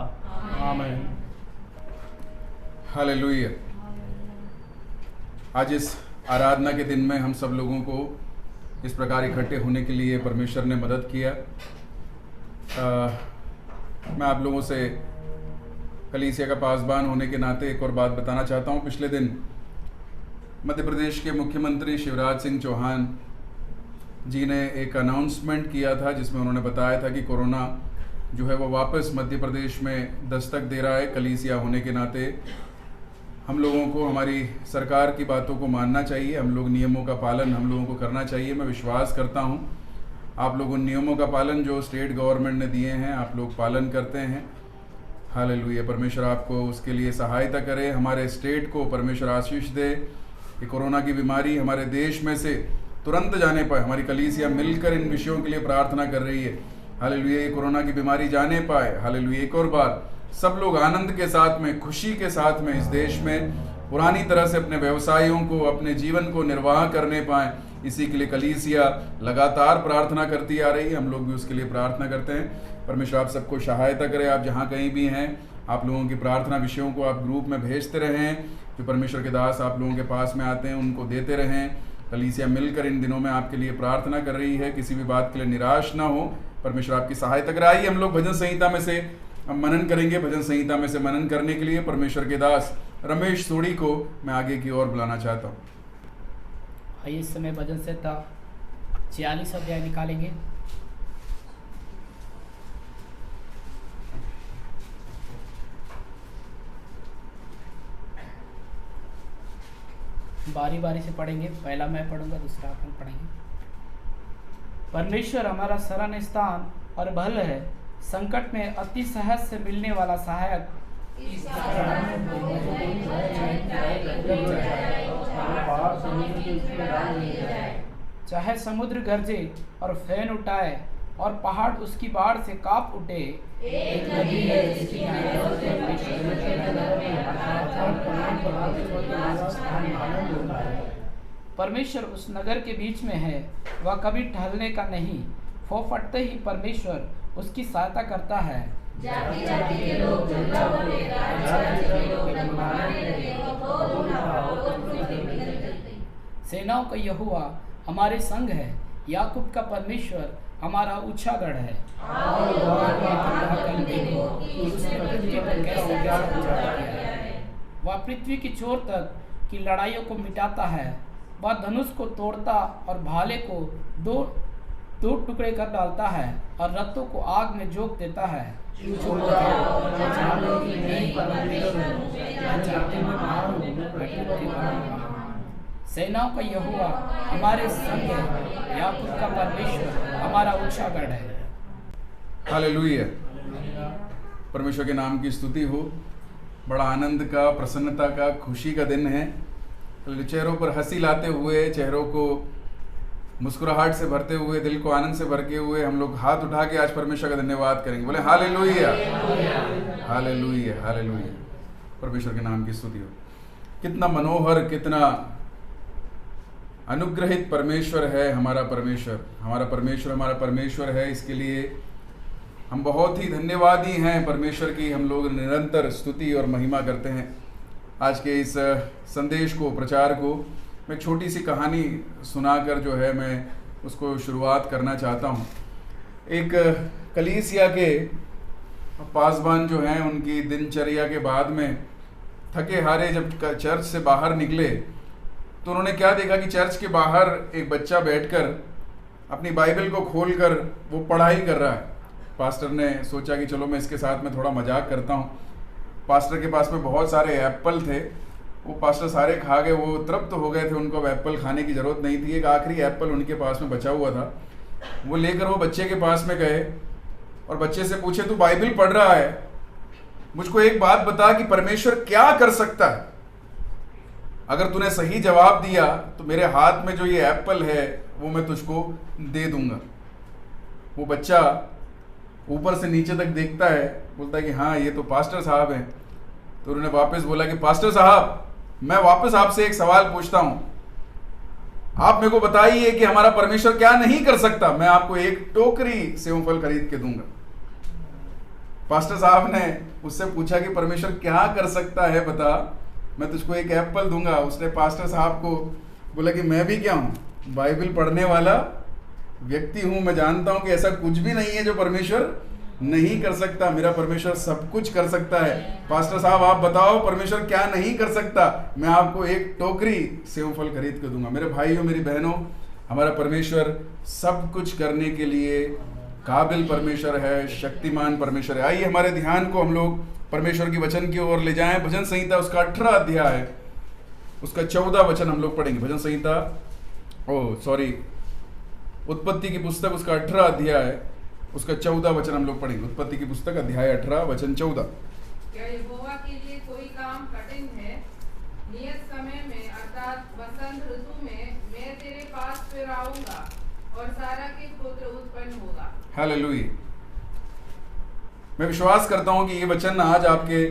आमीन। हालेलुया। आज इस आराधना के दिन में हम सब लोगों को इस प्रकार इकट्ठे होने के लिए परमेश्वर ने मदद किया। मैं आप लोगों से कलीसिया का पासबान होने के नाते एक और बात बताना चाहता हूँ। पिछले दिन मध्य प्रदेश के मुख्यमंत्री शिवराज सिंह चौहान जी ने एक अनाउंसमेंट किया था जिसमें उन्होंने बताया था कि कोरोना जो है वो वापस मध्य प्रदेश में दस्तक दे रहा है। कलीसिया होने के नाते हम लोगों को हमारी सरकार की बातों को मानना चाहिए, हम लोग नियमों का पालन हम लोगों को करना चाहिए। मैं विश्वास करता हूँ आप लोग उन नियमों का पालन जो स्टेट गवर्नमेंट ने दिए हैं आप लोग पालन करते हैं। हालेलुया। परमेश्वर आपको उसके लिए सहायता करे, हमारे स्टेट को परमेश्वर आशीष दे कि कोरोना की बीमारी हमारे देश में से तुरंत जाने पाए। हमारी कलीसिया मिलकर इन विषयों के लिए प्रार्थना कर रही है। हालेलुया। ये कोरोना की बीमारी जाने पाए। हालेलुया। एक और बार सब लोग आनंद के साथ में खुशी के साथ में इस देश में पुरानी तरह से अपने व्यवसायों को अपने जीवन को निर्वाह करने पाएँ, इसी के लिए कलीसिया लगातार प्रार्थना करती आ रही है। हम लोग भी उसके लिए प्रार्थना करते हैं। परमेश्वर आप सबको सहायता करे। आप जहाँ कहीं भी हैं आप लोगों की प्रार्थना विषयों को आप ग्रुप में भेजते रहें, जो परमेश्वर के दास आप लोगों के पास में आते हैं उनको देते रहें। कलीसिया मिलकर इन दिनों में आपके लिए प्रार्थना कर रही है, किसी भी बात के लिए निराश ना हो। परमेश्वर आपकी सहायता करे। आइए हम लोग भजन संहिता में से मनन करेंगे। भजन संहिता में से मनन करने के लिए परमेश्वर के दास रमेश सोड़ी को मैं आगे की ओर बुलाना चाहता हूँ। आइए इस समय भजन संहिता 46 अध्याय निकालेंगे। बारी बारी से पढ़ेंगे, पहला मैं पढ़ूंगा दूसरा अपन पढ़ेंगे। परमेश्वर हमारा शरण स्थान और बल है, संकट में अति सहज से मिलने वाला सहायक। चाहे समुद्र गरजे और फैन उठाए और पहाड़ उसकी बाढ़ से कांप उठे, एक नदी है जिसकी किनारों से परमेश्वर उस नगर के बीच में है, वह कभी ठहरने का नहीं। फो फटते ही परमेश्वर उसकी सहायता करता है। जाति जाति के लोग झगड़ा हो लेगा, जाति के लोग डगमगाने लगे, वो तो ना हो तो पृथ्वी पिघल गई। सेनाओं का यहोवा हमारे संग है, याकूब का परमेश्वर हमारा ऊंचा गढ़ है। वह पृथ्वी की छोर तक की लड़ाइयों को मिटाता है, वह धनुष को तोड़ता और भाले को दो टुकड़े कर डालता है और रथों को आग में झोंक देता है। सेनाओं का यहोवा हमारे संग है, याकूब का परमेश्वर हमारा ऊंचा गढ़ है। हालेलुया। परमेश्वर के नाम की स्तुति हो। बड़ा आनंद का, प्रसन्नता का, खुशी का दिन है। चेहरों पर हंसी लाते हुए, चेहरों को मुस्कुराहट से भरते हुए, दिल को आनंद से भरके हुए हम लोग हाथ उठा के आज परमेश्वर का धन्यवाद करेंगे। बोले हालेलुया, हालेलुया, हालेलुया। परमेश्वर के नाम की स्तुति हो। कितना मनोहर, कितना अनुग्रहित परमेश्वर है हमारा परमेश्वर। हमारा परमेश्वर है। इसके लिए हम बहुत ही धन्यवादी हैं परमेश्वर की। हम लोग निरंतर स्तुति और महिमा करते हैं। आज के इस संदेश को, प्रचार को मैं एक छोटी सी कहानी सुनाकर जो है मैं उसको शुरुआत करना चाहता हूँ। एक कलीसिया के पासबान जो हैं, उनकी दिनचर्या के बाद में थके हारे जब चर्च से बाहर निकले तो उन्होंने क्या देखा कि चर्च के बाहर एक बच्चा बैठकर अपनी बाइबल को खोलकर वो पढ़ाई कर रहा है। पास्टर ने सोचा कि चलो मैं इसके साथ में थोड़ा मजाक करता हूँ। पास्टर के पास में बहुत सारे एप्पल थे, वो पास्टर सारे खा गए, वो तृप्त हो गए थे, उनको अब एप्पल खाने की ज़रूरत नहीं थी। एक आखिरी एप्पल उनके पास में बचा हुआ था। वो लेकर वो बच्चे के पास में गए और बच्चे से पूछे, तू बाइबल पढ़ रहा है, मुझको एक बात बता कि परमेश्वर क्या कर सकता है? अगर तूने सही जवाब दिया तो मेरे हाथ में जो ये एप्पल है वो मैं तुझको दे दूंगा। वो बच्चा ऊपर से नीचे तक देखता है, बोलता है कि हाँ ये तो पास्टर साहब हैं। तो उन्होंने वापस बोला कि पास्टर साहब, मैं वापस आपसे एक सवाल पूछता हूं, आप मेरे को बताइए कि हमारा परमेश्वर क्या नहीं कर सकता? मैं आपको एक टोकरी सेवफल खरीद के दूंगा। पास्टर साहब ने उससे पूछा कि परमेश्वर क्या कर सकता है बता, मैं तुझको एक एप्पल दूंगा। उसने पास्टर साहब को बोला कि मैं भी क्या हूँ, बाइबल पढ़ने वाला व्यक्ति हूँ, मैं जानता हूँ कि ऐसा कुछ भी नहीं है जो परमेश्वर नहीं कर सकता। मेरा परमेश्वर सब कुछ कर सकता है। पास्टर साहब आप बताओ परमेश्वर क्या नहीं कर सकता? मैं आपको एक टोकरी सेवफल खरीद के दूंगा। मेरे भाइयों, मेरी बहनों, हमारा परमेश्वर सब कुछ करने के लिए काबिल परमेश्वर है, शक्तिमान परमेश्वर है। आइए हमारे ध्यान को हम लोग परमेश्वर की वचन की ओर ले जाएं। भजन संहिता उसका 18 अध्याय है, उसका 14 वचन हम लोग पढ़ेंगे। भजन संहिता उत्पत्ति की पुस्तक उसका 18 अध्याय है, उसका 14 वचन हम लोग पढ़ेंगे। उत्पत्ति की पुस्तक अध्याय 18 वचन 14। क्या यहोवा के लिए कोई काम कठिन है? नियत समय में अर्थात वसंत ऋतु में मैं तेरे पास फिर आऊंगा और सारा के पुत्र उत्पन्न होगा। हालेलुया। मैं विश्वास करता हूं कि ये वचन आज आपके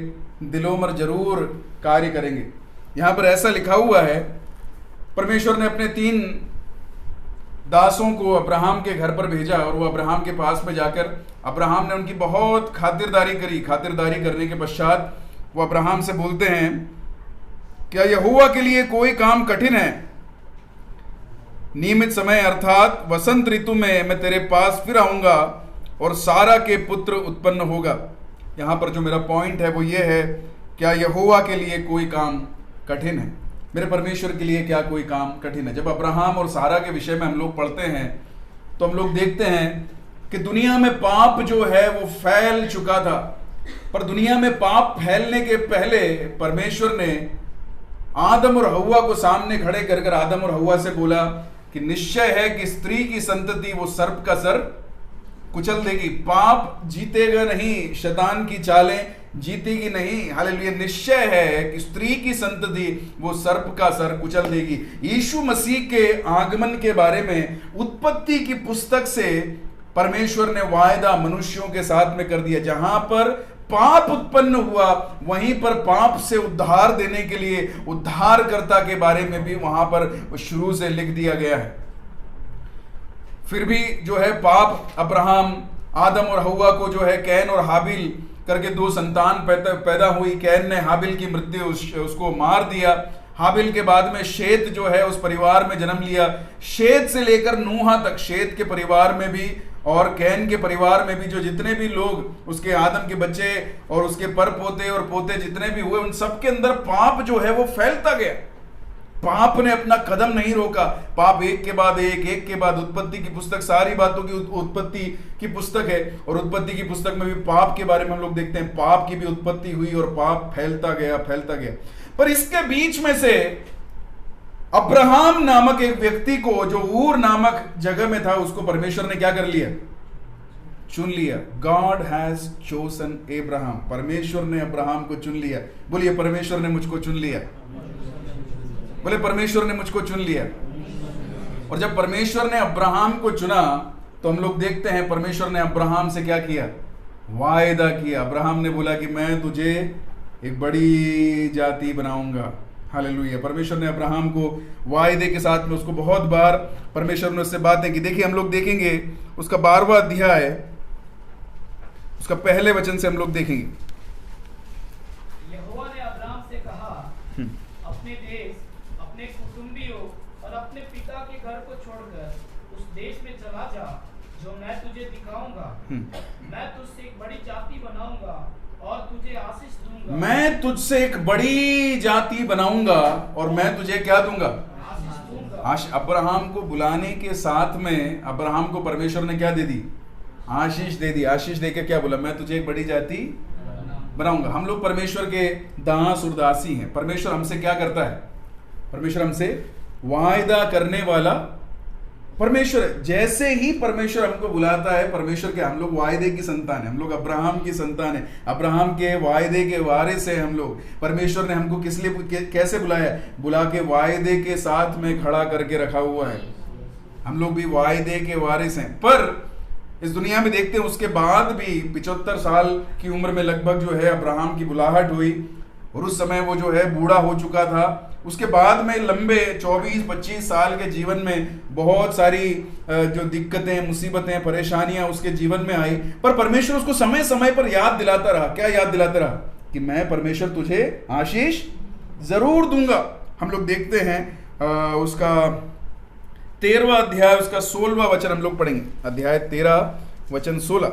दिलों में जरूर कार्य करेंगे। यहां पर ऐसा लिखा हुआ है, परमेश्वर ने अपने 3 दासों को अब्राहम के घर पर भेजा और वो अब्राहम के पास में जाकर अब्राहम ने उनकी बहुत खातिरदारी करी। खातिरदारी करने के पश्चात वो अब्राहम से बोलते हैं, क्या यहोवा के लिए कोई काम कठिन है? नियमित समय अर्थात वसंत ऋतु में मैं तेरे पास फिर आऊंगा और सारा के पुत्र उत्पन्न होगा। यहां पर जो मेरा पॉइंट है वो ये है, क्या यहोवा के लिए कोई काम कठिन है? मेरे परमेश्वर के लिए क्या कोई काम कठिन है? जब अब्राहम और सारा के विषय में हम लोग पढ़ते हैं तो हम लोग देखते हैं कि दुनिया में पाप जो है वो फैल चुका था। पर दुनिया में पाप फैलने के पहले परमेश्वर ने आदम और हव्वा को सामने खड़े कर आदम और हव्वा से बोला कि निश्चय है कि स्त्री की संतति वो सर्प का सर कुचल देगी। पाप जीतेगा नहीं, शैतान की चालें जीतेगी नहीं। हालेलुया। निश्चय है कि स्त्री की संतति वो सर्प का सर कुचल देगी। यीशु मसीह के आगमन के बारे में उत्पत्ति की पुस्तक से परमेश्वर ने वायदा मनुष्यों के साथ में कर दिया। जहां पर पाप उत्पन्न हुआ वहीं पर पाप से उद्धार देने के लिए उद्धारकर्ता के बारे में भी वहां पर शुरू से लिख दिया गया है। फिर भी जो है पाप, अब्राहम, आदम और हव्वा को जो है कैन और हाबिल करके 2 संतान पैदा हुई। कैन ने हाबिल की मृत्यु उसको मार दिया। हाबिल के बाद में शेत जो है उस परिवार में जन्म लिया। शेत से लेकर नूहा तक, शेत के परिवार में भी और कैन के परिवार में भी जो जितने भी लोग उसके आदम के बच्चे और उसके पर पोते और पोते जितने भी हुए, उन सब के अंदर पाप जो है वो फैलता गया। पाप ने अपना कदम नहीं रोका। पाप एक के बाद एक के बाद, उत्पत्ति की पुस्तक सारी बातों की उत्पत्ति की पुस्तक है और उत्पत्ति की पुस्तक में भी पाप के बारे में हम लोग देखते हैं। पाप की भी उत्पत्ति हुई और पाप फैलता गया। पर इसके बीच में से अब्राहम नामक एक व्यक्ति को, जो ऊर नामक जगह में था, उसको परमेश्वर ने क्या कर लिया? चुन लिया। God has chosen Abraham. परमेश्वर ने अब्राहम को चुन लिया। बोलिए, परमेश्वर ने मुझको चुन लिया। बोले, परमेश्वर ने मुझको चुन लिया। और जब परमेश्वर ने अब्राहम को चुना तो हम लोग देखते हैं परमेश्वर ने अब्राहम से क्या किया? वायदा किया। अब्राहम ने बोला कि मैं तुझे एक बड़ी जाति बनाऊंगा। हालेलुया। परमेश्वर ने अब्राहम को वायदे के साथ में उसको बहुत बार परमेश्वर ने उससे बातें की। देखिए, हम लोग देखेंगे उसका 12वां अध्याय, उसका पहले वचन से हम लोग देखेंगे। यहोवा ने अब्राहम से कहा, अपने देश, अपने कुटुंबियों और अपने पिता के घर को छोड़कर उस देश में चला जा जो मैं तुझे दिखाऊंगा। मैं तुझसे एक बड़ी जाति बनाऊंगा और तुझे आशीष दूंगा। मैं तुझसे एक बड़ी जाति बनाऊंगा और मैं तुझे क्या दूंगा? आशीष दूंगा। अब्राहम को बुलाने के साथ में अब्राहम को परमेश्वर ने क्या दे दी? आशीष दे दी। आशीष देके क्या बोला? मैं तुझे एक बड़ी जाति बनाऊंगा। हम लोग परमेश्वर के दास और दासी हैं। परमेश्वर हमसे क्या करता है? परमेश्वर हमसे वायदा करने वाला परमेश्वर। जैसे ही परमेश्वर हमको बुलाता है, परमेश्वर के, हम लोग वायदे की संतान है, हम लोग अब्राहम की संतान है, अब्राहम के वायदे के वारिस है हम लोग। परमेश्वर ने हमको किस लिए, कैसे बुलाया? बुला के वायदे के साथ में खड़ा करके रखा हुआ है। हम लोग भी वायदे के वारिस हैं। पर इस दुनिया में देखते हैं उसके बाद भी 75 साल की उम्र में लगभग जो है अब्राहम की बुलाहट हुई और उस समय वो जो है बूढ़ा हो चुका था। उसके बाद में लंबे 24-25 साल के जीवन में बहुत सारी जो दिक्कतें, मुसीबतें, परेशानियां उसके जीवन में आई। पर परमेश्वर उसको समय समय पर याद दिलाता रहा। क्या याद दिलाता रहा? कि मैं परमेश्वर तुझे आशीष जरूर दूंगा। हम लोग देखते हैं उसका 13वां अध्याय, उसका 16वां वचन हम लोग पढ़ेंगे। अध्याय 13 वचन 16।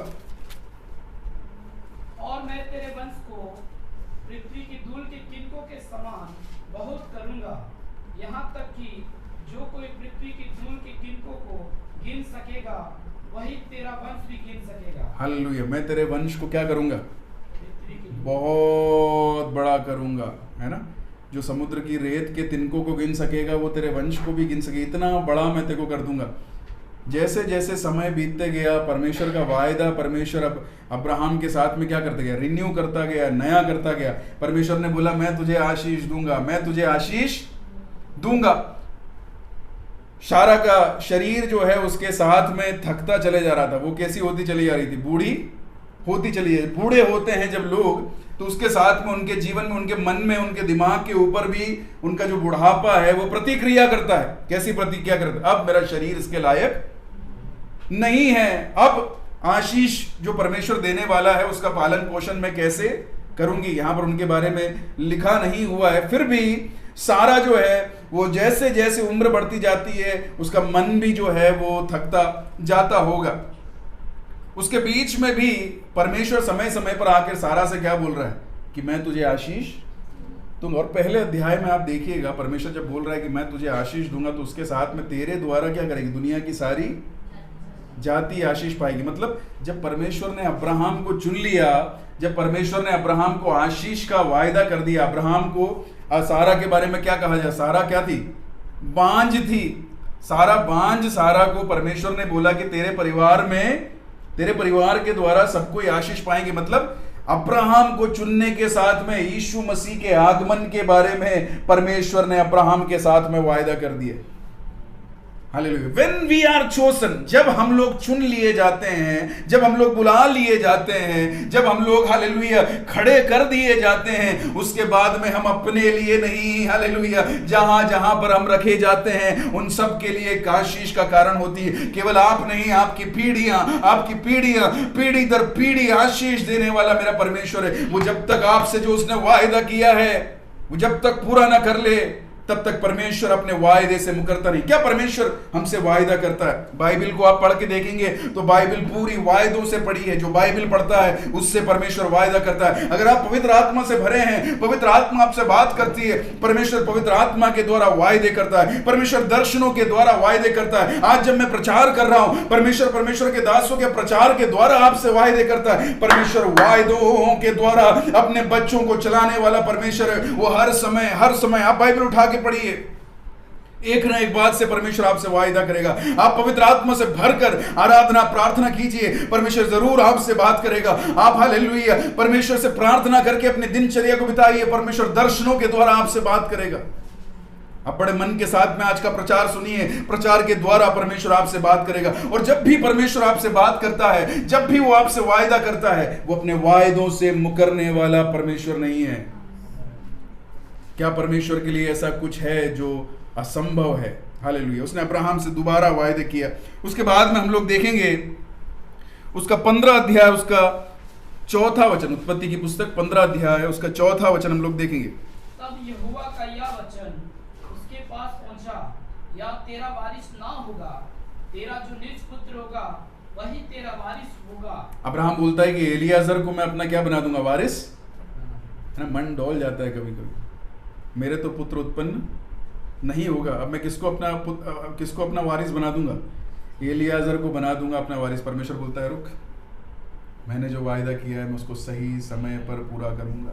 और मैं तेरे वंश को पृथ्वी की धूल के किनकों के समान बहुत करूंगा, यहाँ तक कि जो कोई पृथ्वी की धूल के किनकों को गिन सकेगा वही तेरा वंश भी गिन सकेगा। हालेलुया। मैं तेरे वंश को क्या करूंगा? बहुत बड़ा करूंगा, है ना। जो समुद्र की रेत के तिनकों को गिन सकेगा वो तेरे वंश को भी गिन सकेगा। इतना बड़ा मैं तेरे को कर दूंगा। जैसे जैसे समय बीतते गया, परमेश्वर का वायदा परमेश्वर अब अब्राहम के साथ में क्या करता गया? रिन्यू करता गया, नया करता गया। परमेश्वर ने बोला, मैं तुझे आशीष दूंगा, मैं तुझे आशीष दूंगा। सारा का शरीर जो है उसके साथ में थकता चले जा रहा था। वो कैसी होती चली जा रही थी? बूढ़ी होती चली जा रही। बूढ़े होते हैं जब लोग, तो उसके साथ में उनके जीवन में, उनके मन में, उनके दिमाग के ऊपर भी उनका जो बुढ़ापा है वो प्रतिक्रिया करता है। कैसी प्रतिक्रिया करता है? अब मेरा शरीर इसके लायक नहीं है। अब आशीष जो परमेश्वर देने वाला है उसका पालन पोषण मैं कैसे करूंगी? यहां पर उनके बारे में लिखा नहीं हुआ है। फिर भी सारा जो है वो जैसे जैसे उम्र बढ़ती जाती है उसका मन भी जो है वो थकता जाता होगा। उसके बीच में भी परमेश्वर समय समय पर आकर सारा से क्या बोल रहा है? कि मैं तुझे आशीष दूंगा। और पहले अध्याय में आप देखिएगा, परमेश्वर जब बोल रहा है कि मैं तुझे आशीष दूंगा, तो उसके साथ में तेरे द्वारा क्या करेगी? दुनिया की सारी जाति आशीष पाएगी। मतलब जब परमेश्वर ने अब्राहम को चुन लिया, जब परमेश्वर ने अब्राहम को आशीष का वायदा कर दिया, अब्राहम को सारा के बारे में क्या कहा जाए? सारा क्या थी? बांझ थी। सारा बांझ। सारा को परमेश्वर ने बोला कि तेरे परिवार में, तेरे परिवार के द्वारा सबको आशीष पाएंगे। मतलब अब्राहम को चुनने के साथ में यीशु मसीह के आगमन के बारे में परमेश्वर ने अब्राहम के साथ में वायदा कर दिया। Hallelujah. When we are chosen, जब हम लोग चुन लिए जाते हैं, जब हम लोग बुला लिए जाते हैं, जब हम लोग हालेलुया खड़े कर दिए जाते हैं, उसके बाद में हम अपने लिए नहीं, हालेलुया, जहां जहां पर हम रखे जाते हैं उन सब के लिए एक आशीष का कारण होती है। केवल आप नहीं, आपकी पीढ़ियां पीढ़ी दर पीढ़ी आशीष देने वाला मेरा परमेश्वर है। वो जब तक आपसे जो उसने वायदा किया है वो जब तक पूरा ना कर ले तब तक परमेश्वर अपने वायदे से मुकरता नहीं। क्या परमेश्वर हमसे वायदा करता है? बाइबल को आप पढ़ के देखेंगे तो बाइबल पूरी वायदों से पढ़ी है। जो बाइबल पढ़ता है उससे परमेश्वर वायदा करता है। अगर आप पवित्र आत्मा से भरे हैं, पवित्र आत्मा आपसे बात करती है, परमेश्वर पवित्र आत्मा के द्वारा वायदे करता है, परमेश्वर दर्शनों के द्वारा वायदे करता है। आज जब मैं प्रचार कर रहा हूं, परमेश्वर के दासों के प्रचार के द्वारा आपसे वायदे करता है। परमेश्वर वायदों के द्वारा अपने बच्चों को चलाने वाला परमेश्वर है। वो हर समय आप बाइबल उठा के पढ़िए, एक ना एक बात से परमेश्वर आपसे वायदा करेगा। आप पवित्र आत्मा से भरकर आराधना प्रार्थना कीजिए, परमेश्वर जरूर आपसे बात करेगा। आप हालेलुया परमेश्वर से प्रार्थना करके अपने दिनचर्या को बिताइए, परमेश्वर दर्शनों के द्वारा आपसे बात करेगा। आप बड़े मन के साथ में आज का प्रचार सुनिए, प्रचार के द्वारा परमेश्वर आपसे बात करेगा। और जब भी परमेश्वर आपसे बात करता है, जब भी वो आपसे वायदा करता है, वो अपने वायदों से मुकरने वाला परमेश्वर नहीं है। क्या परमेश्वर के लिए ऐसा कुछ है जो असंभव है? हालेलुया। उसने अब्राहम से दोबारा वायदे किया। उसके बाद में हम लोग देखेंगे उसका 15 अध्याय, उसका 4था वचन, उत्पत्ति की पुस्तक 15 अध्याय उसका 4था वचन हम लोग देखेंगे। तब यहोवा का यह वचन उसके पास पहुंचा, या तेरा वारिस ना होगा, तेरा जो निज पुत्र होगा वही तेरा वारिस होगा। अब्राहम बोलता है कि एलियाजर को मैं अपना क्या बना दूंगा? वारिस। है ना, मन डोल जाता है कभी कभी, मेरे तो पुत्र उत्पन्न नहीं होगा, अब मैं किसको अपना वारिस बना दूंगा? एलियाजर को बना दूंगा अपना वारिस। परमेश्वर बोलता है रुक, मैंने जो वायदा किया है मैं उसको सही समय पर पूरा करूंगा।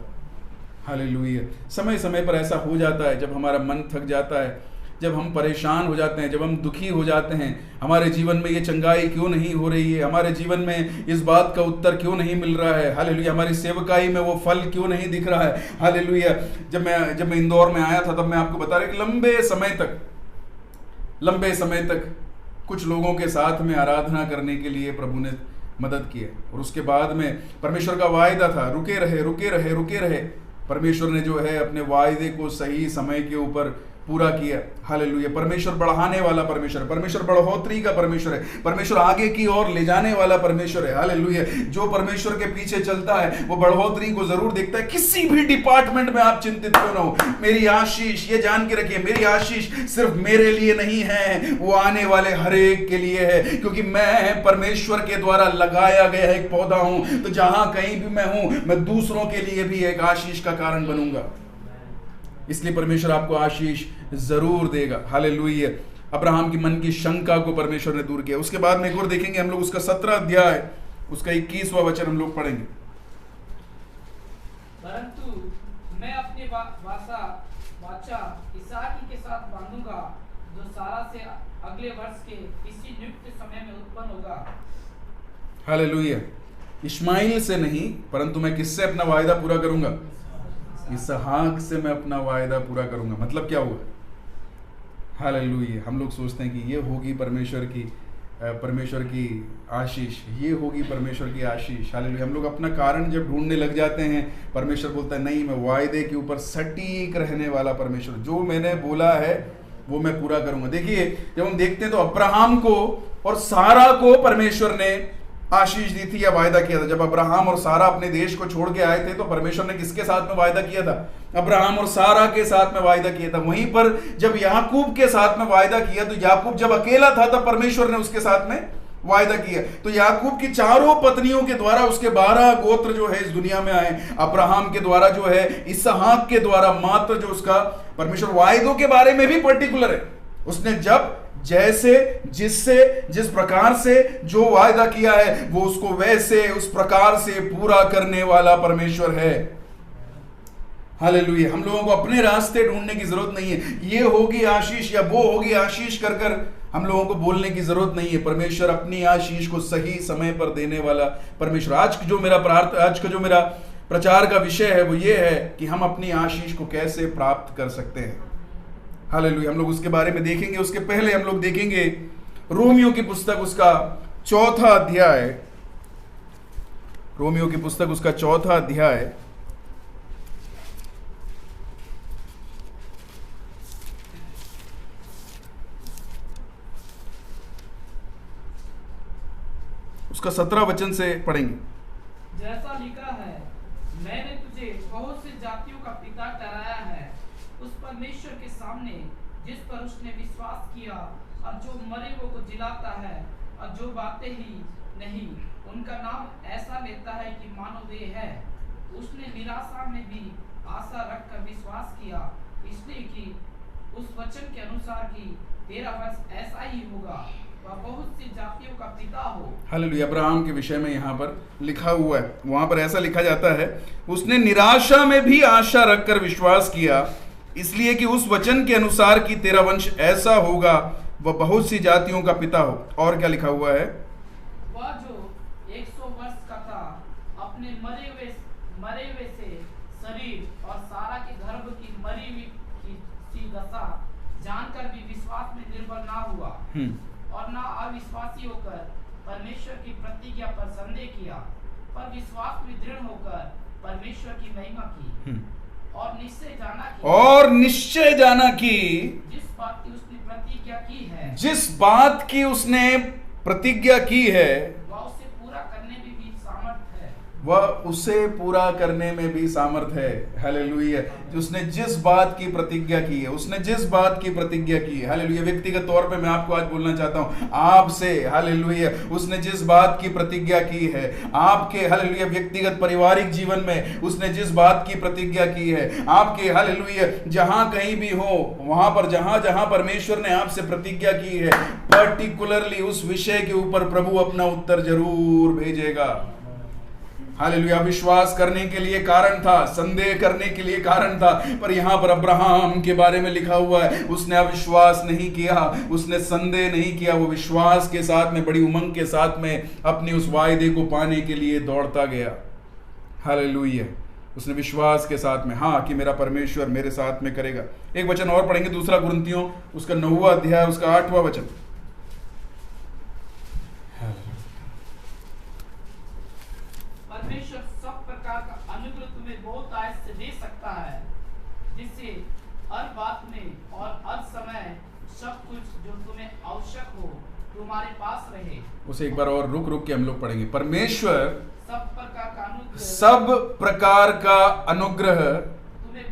हालेलुया। समय समय पर ऐसा हो जाता है, जब हमारा मन थक जाता है, जब हम परेशान हो जाते हैं, जब हम दुखी हो जाते हैं, हमारे जीवन में ये चंगाई क्यों नहीं हो रही है, हमारे जीवन में इस बात का उत्तर क्यों नहीं मिल रहा है, हालेलुया, हमारी सेवकाई में वो फल क्यों नहीं दिख रहा है। हालेलुया। जब मैं इंदौर में आया था तब मैं आपको बता रहा कि लंबे समय तक कुछ लोगों के साथ में आराधना करने के लिए प्रभु ने मदद की है। और उसके बाद में परमेश्वर का वायदा था, रुके रहे। परमेश्वर ने जो है अपने वायदे को सही समय के ऊपर पूरा किया। हालेलुया। परमेश्वर बढ़ाने वाला परमेश्वर है, परमेश्वर बढ़ोतरी का परमेश्वर है, परमेश्वर आगे की ओर ले जाने वाला परमेश्वर है। हालेलुया। जो परमेश्वर के पीछे चलता है वो बढ़ोतरी को जरूर देखता है। किसी भी डिपार्टमेंट में आप चिंतित क्यों ना हो, मेरी आशीष, ये जान के रखिए, मेरी आशीष सिर्फ मेरे लिए नहीं है, वो आने वाले हर एक के लिए है। क्योंकि मैं परमेश्वर के द्वारा लगाया गया एक पौधा हूं, तो जहां कहीं भी मैं हूं, मैं दूसरों के लिए भी एक आशीष का कारण बनूंगा। इसलिए परमेश्वर आपको आशीष जरूर देगा। हालेलुया। अब्राहम की मन की शंका को परमेश्वर ने दूर किया। उसके बाद में एक और देखेंगे हम लोग, उसका 17 अध्याय उसका 21वां वचन हम लोग पढ़ेंगे। परंतु मैं अपने वाचा इसहाक के साथ बांधूंगा, जो सारा से अगले वर्ष के इसी नियुक्त समय में उत्पन्न होगा। हालेलुया। इश्माइल से नहीं, परंतु मैं किससे अपना वायदा पूरा करूंगा? इसहाक से मैं अपना वायदा पूरा करूंगा। मतलब क्या हुआ? हालेलुया। हम लोग सोचते हैं कि ये होगी परमेश्वर की आशीष, ये होगी परमेश्वर की आशीष। हालेलुया। हम लोग अपना कारण जब ढूंढने लग जाते हैं, परमेश्वर बोलता है नहीं, मैं वायदे के ऊपर सटीक रहने वाला परमेश्वर, जो मैंने बोला है वो मैं पूरा करूंगा। देखिए, जब हम देखते हैं तो अब्राहम को और सारा को परमेश्वर ने आशीष दी थी या वायदा किया था। जब अब्राहम और सारा अपने देश को छोड़ के आए थे तो परमेश्वर ने किसके साथ में वायदा किया था? अब्राहम और सारा के साथ में वायदा किया था। वहीं पर जब याकूब के साथ में वायदा किया, तो याकूब जब अकेला था तब परमेश्वर ने उसके साथ में वायदा किया। तो याकूब की चारों पत्नियों के द्वारा उसके 12 गोत्र जो है इस दुनिया में आए। अब्राहम के द्वारा जो है, इसहाक के द्वारा मात्र जो उसका परमेश्वर वायदों के बारे में भी पर्टिकुलर है। उसने जब जिस प्रकार से जो वायदा किया है वो उसको वैसे उस प्रकार से पूरा करने वाला परमेश्वर है। हालेलुया। हम लोगों को अपने रास्ते ढूंढने की जरूरत नहीं है, ये होगी आशीष या वो होगी आशीष कर कर हम लोगों को बोलने की जरूरत नहीं है। परमेश्वर अपनी आशीष को सही समय पर देने वाला परमेश्वर। आज का जो मेरा प्रचार का विषय है वो ये है कि हम अपनी आशीष को कैसे प्राप्त कर सकते हैं। हालेलुया। हम लोग उसके बारे में देखेंगे। उसके पहले हम लोग देखेंगे रोमियो की पुस्तक उसका 4था अध्याय। रोमियो की पुस्तक उसका 4था अध्याय उसका 17 वचन से पढ़ेंगे। जैसा लिखा है, मैंने तुझे बहुत से जातियों का पिता ठहराया है, उस परमेश्वर के सामने जिस पर उसने विश्वास किया और जो मरे हुए को जिलाता है और जो बातें ही नहीं उनका नाम ऐसा लेता है कि मानो वे है। उसने निराशा में भी आशा रखकर विश्वास किया, इसलिए कि उस वचन के अनुसार कि तेरा वंश ऐसा ही होगा, वह बहुत सी जातियों का पिता हो। हालेलुया। अब्राहम के विषय में यहाँ पर लिखा हुआ है, वहां पर ऐसा लिखा जाता है, उसने निराशा में भी आशा रखकर विश्वास किया, इसलिए कि उस वचन के अनुसार कि तेरा वंश ऐसा होगा, वह बहुत सी जातियों का पिता हो। और क्या लिखा हुआ है? वह जो 100 वर्ष का था, अपने मरे हुए से शरीर और सारा के गर्भ की मरी हुई की सी दशा जानकर भी विश्वास में निर्बल ना हुआ और ना अविश्वासी होकर परमेश्वर की प्रतिज्ञा पर संदेह किया, पर विश्वास में दृढ़ होकर परमेश्वर की महिमा की और निश्चय जाना कि जिस बात की उसने प्रतिज्ञा की है वह उसे पूरा करने में भी सामर्थ है। हालेलुया। उसने जिस बात की प्रतिज्ञा की है, हालेलुया। व्यक्तिगत तौर पे मैं आपको आज बोलना चाहता हूं आपसे, हालेलुया। उसने जिस बात की प्रतिज्ञा की है आपके, हालेलुया, व्यक्तिगत पारिवारिक जीवन में उसने जिस बात की प्रतिज्ञा की है आपके, हालेलुया, जहां कहीं भी हो वहां पर जहां परमेश्वर ने आपसे प्रतिज्ञा की है, पर्टिकुलरली उस विषय के ऊपर प्रभु अपना उत्तर जरूर भेजेगा। हालेलुया। विश्वास करने के लिए कारण था, संदेह करने के लिए कारण था, पर यहां पर अब्राहम के बारे में लिखा हुआ है, उसने अविश्वास नहीं किया, उसने संदेह नहीं किया, वो विश्वास के साथ में, बड़ी उमंग के साथ में अपने उस वायदे को पाने के लिए दौड़ता गया। हालेलुया। उसने विश्वास के साथ में, हाँ, कि मेरा परमेश्वर मेरे साथ में करेगा। एक वचन और पढ़ेंगे, दूसरा कुरिन्थियों उसका 9वां अध्याय उसका 8वां वचन। परमेश्वर सब प्रकार का अनुग्रह तुम्हें बहुत आयत से दे सकता है, जिससे हर बात में और हर समय सब कुछ जो तुम्हें आवश्यक हो तुम्हारे पास रहे। उसे एक बार और रुक के हम लोग पढ़ेंगे। परमेश्वर सब प्रकार का अनुग्रह तुम्हें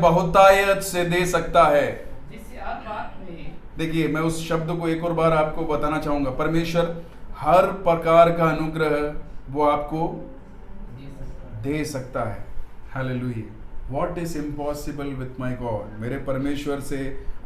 बहुतायत से दे सकता है, जिससे हर बात में। देखिए, मैं उस शब्द को एक और बार आपको बताना चाहूंगा। परमेश्वर हर प्रकार का अनुग्रह वो आपको दे सकता है। Hallelujah. What is impossible with my God? मेरे परमेश्वर से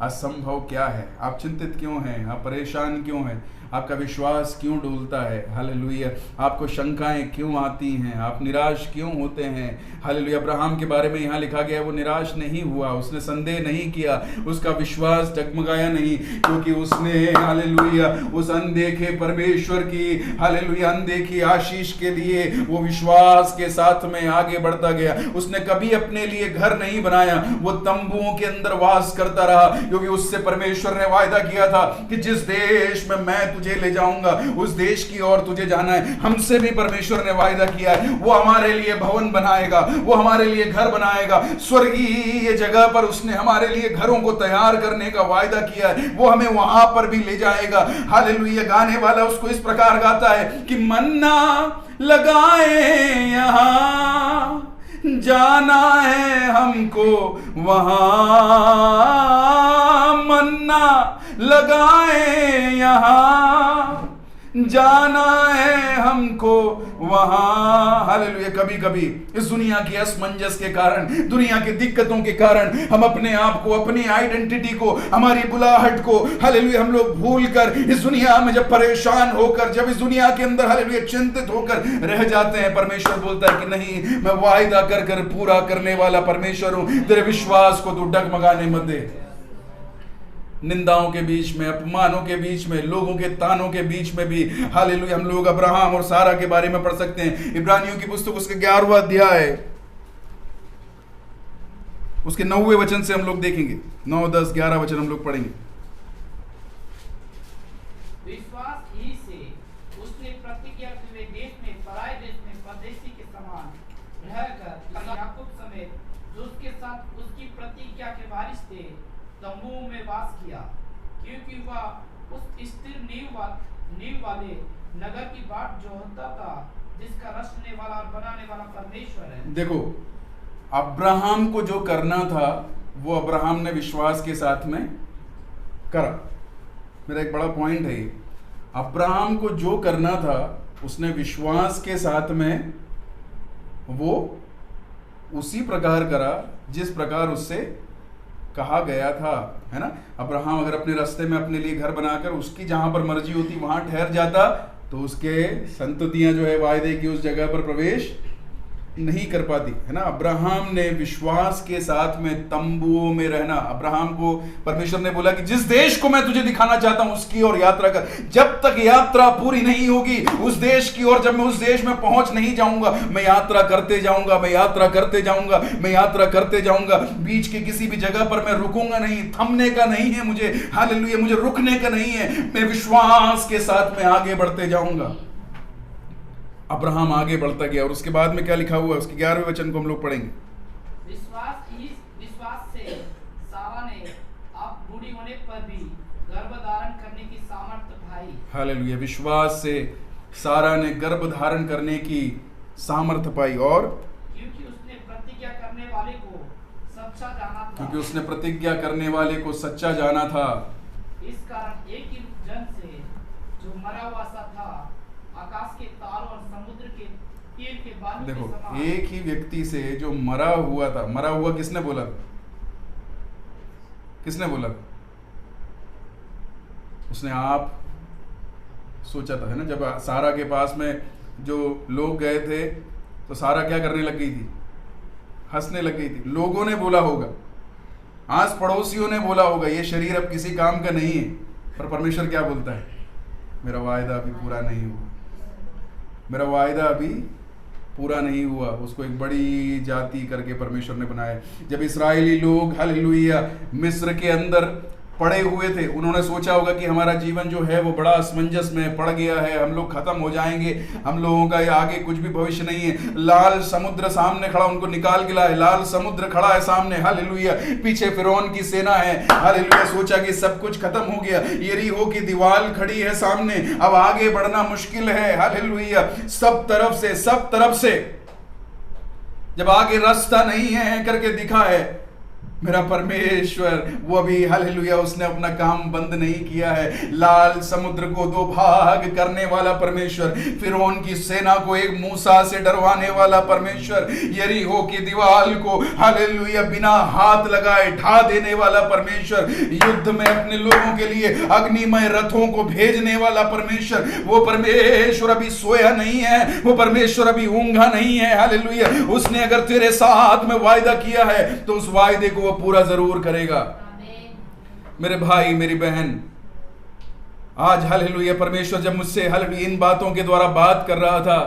असंभव क्या है? आप चिंतित क्यों हैं? आप परेशान क्यों हैं? आपका विश्वास क्यों डोलता है? हालेलुया। आपको शंकाएं क्यों आती हैं? आप निराश क्यों होते हैं? हालेलुया। अब्राहम के बारे में यहाँ लिखा गया, वो निराश नहीं हुआ, उसने संदेह नहीं किया, उसका विश्वास डगमगाया नहीं, क्योंकि उसने, हालेलुया, उस अनदेखे परमेश्वर की, हालेलुया, अनदेखी आशीष के लिए वो विश्वास के साथ में आगे बढ़ता गया। उसने कभी अपने लिए घर नहीं बनाया, वो तंबुओं के अंदर वास करता रहा, क्योंकि उससे परमेश्वर ने वायदा किया था कि जिस देश में मैं तुझे ले जाऊंगा उस देश की ओर तुझे जाना है। हमसे भी परमेश्वर ने वायदा किया है, वो हमारे लिए भवन बनाएगा, वो हमारे लिए घर बनाएगा, स्वर्गीय जगह पर उसने हमारे लिए घरों को तैयार करने का वायदा किया है, वो हमें वहां पर भी ले जाएगा। हालेलुया। गाने वाला उसको इस प्रकार गाता है कि मन्ना लगाए यहां, जाना है हमको वहां, मन्ना लगाए यहां, जाना है हमको वहां। हालेलुया। कभी कभी इस दुनिया की असमंजस के कारण, दुनिया की दिक्कतों के कारण हम अपने आप को, अपनी आइडेंटिटी को, हमारी बुलाहट को, हालेलुया, हम लोग भूल कर इस दुनिया में जब परेशान होकर, जब इस दुनिया के अंदर हालेलुया चिंतित होकर रह जाते हैं, परमेश्वर बोलता है कि नहीं, मैं वायदा कर कर पूरा करने वाला परमेश्वर हूं, तेरे विश्वास को तू डगमगाने मत दे। निंदाओं के बीच में, अपमानों के बीच में, लोगों के तानों के बीच में भी हालेलुया हम लोग अब्राहम और सारा के बारे में पढ़ सकते हैं। इब्रानियों की पुस्तक उसके 11वां अध्याय उसके 9वें वचन से हम लोग देखेंगे। 9, 10, 11 वचन हम लोग पढ़ेंगे। विश्वास ही से उसने प्रतिज्ञा हुए देश में, पराए देश में परदेशी के समान रहकर याकूब समेत जो उसके साथ उसकी प्रतिज्ञा के वारिस थे तंबुओं में वास किया, क्योंकि वह उस स्थिर नींव वाले नगर की बाट जोहता था, जिसका रचने वाला और बनाने वाला परमेश्वर है। देखो, अब्राहम को जो करना था वो अब्राहम ने विश्वास के साथ में करा। मेरा एक बड़ा पॉइंट है ये, अब्राहम को जो करना था उसने विश्वास के साथ में वो उसी प्रकार करा जिस प्रकार उससे कहा गया था, है ना। अब्राहम अगर अपने रास्ते में अपने लिए घर बनाकर उसकी जहां पर मर्जी होती वहां ठहर जाता तो उसके संततियां जो है वायदे की उस जगह पर प्रवेश नहीं कर पाती, है ना। अब्राहम ने विश्वास के साथ में तंबुओं में रहना, अब्राहम को परमेश्वर ने बोला कि जिस देश को मैं तुझे दिखाना चाहता हूं उसकी ओर यात्रा कर। जब तक यात्रा पूरी नहीं होगी उस देश की ओर, जब मैं उस देश में पहुंच नहीं जाऊंगा, मैं यात्रा करते जाऊंगा, मैं यात्रा करते जाऊंगा, मैं यात्रा करते जाऊंगा। बीच के किसी भी जगह पर मैं रुकूंगा नहीं, थमने का नहीं है मुझे, हालेलुया, मुझे रुकने का नहीं है, मैं विश्वास के साथ में आगे बढ़ते जाऊंगा। अब्राहम आगे बढ़ता गया और उसके बाद में क्या लिखा हुआ है उसके 11वें वचन को हम लोग पढ़ेंगे। विश्वास से सारा ने आप बूढ़ी होने पर भी गर्भ धारण करने की सामर्थ्य पाई। हालेलुया। विश्वास से सारा ने गर्भ धारण करने की सामर्थ्य पाई, और क्योंकि उसने प्रतिज्ञा करने वाले को सच्चा जाना था। क्योंकि उसने प्रतिज्ञा करने वाले को सच्चा जाना था। इस कारण एक ही जन से जो मरा हुआ सा था, आकाश के तारों और समुद्र के तीर के बालू के देखो, समान। एक ही व्यक्ति से जो मरा हुआ था, मरा हुआ किसने बोला? किसने बोला? उसने आप सोचा था, है ना। जब सारा के पास में जो लोग गए थे तो सारा क्या करने लग गई थी? हंसने लग गई थी। लोगों ने बोला होगा, आस पड़ोसियों ने बोला होगा ये शरीर अब किसी काम का नहीं है। पर परमेश्वर क्या बोलता है? मेरा वायदा अभी पूरा नहीं हुआ, मेरा वायदा अभी पूरा नहीं हुआ। उसको एक बड़ी जाति करके परमेश्वर ने बनाया। जब इस्राएली लोग हालेलुया मिस्र के अंदर पड़े हुए थे, उन्होंने सोचा होगा कि हमारा जीवन जो है वो बड़ा असमंजस में पड़ गया है, हम लोग खत्म हो जाएंगे, हम लोगों का आगे कुछ भी भविष्य नहीं है। लाल समुद्र सामने खड़ा, उनको निकाल के लाए, लाल समुद्र खड़ा है सामने, हालेलुया। पीछे फिरौन की सेना है, हालेलुया। सोचा कि सब कुछ खत्म हो गया, यरीहो की दीवार खड़ी है सामने, अब आगे बढ़ना मुश्किल है, हालेलुया। सब तरफ से जब आगे रास्ता नहीं है करके दिखा है मेरा परमेश्वर, वो अभी हालेलुया उसने अपना काम बंद नहीं किया है। लाल समुद्र को दो भाग करने वाला परमेश्वर, फिरौन की सेना को एक मूसा से डरवाने वाला परमेश्वर, यरीहो की दीवार को हालेलुया बिना हाथ लगाए ढा देने वाला परमेश्वर, युद्ध में अपने लोगों के लिए अग्निमय रथों को भेजने वाला परमेश्वर, वो परमेश्वर अभी सोया नहीं है, वो परमेश्वर अभी ऊंघा नहीं है। हालेलुया। उसने अगर तेरे साथ में वायदा किया है तो उस वायदे को वो पूरा जरूर करेगा। मेरे भाई, मेरी बहन, आज हालेलुया परमेश्वर जब मुझसे हालेलुया इन बातों के द्वारा बात कर रहा था,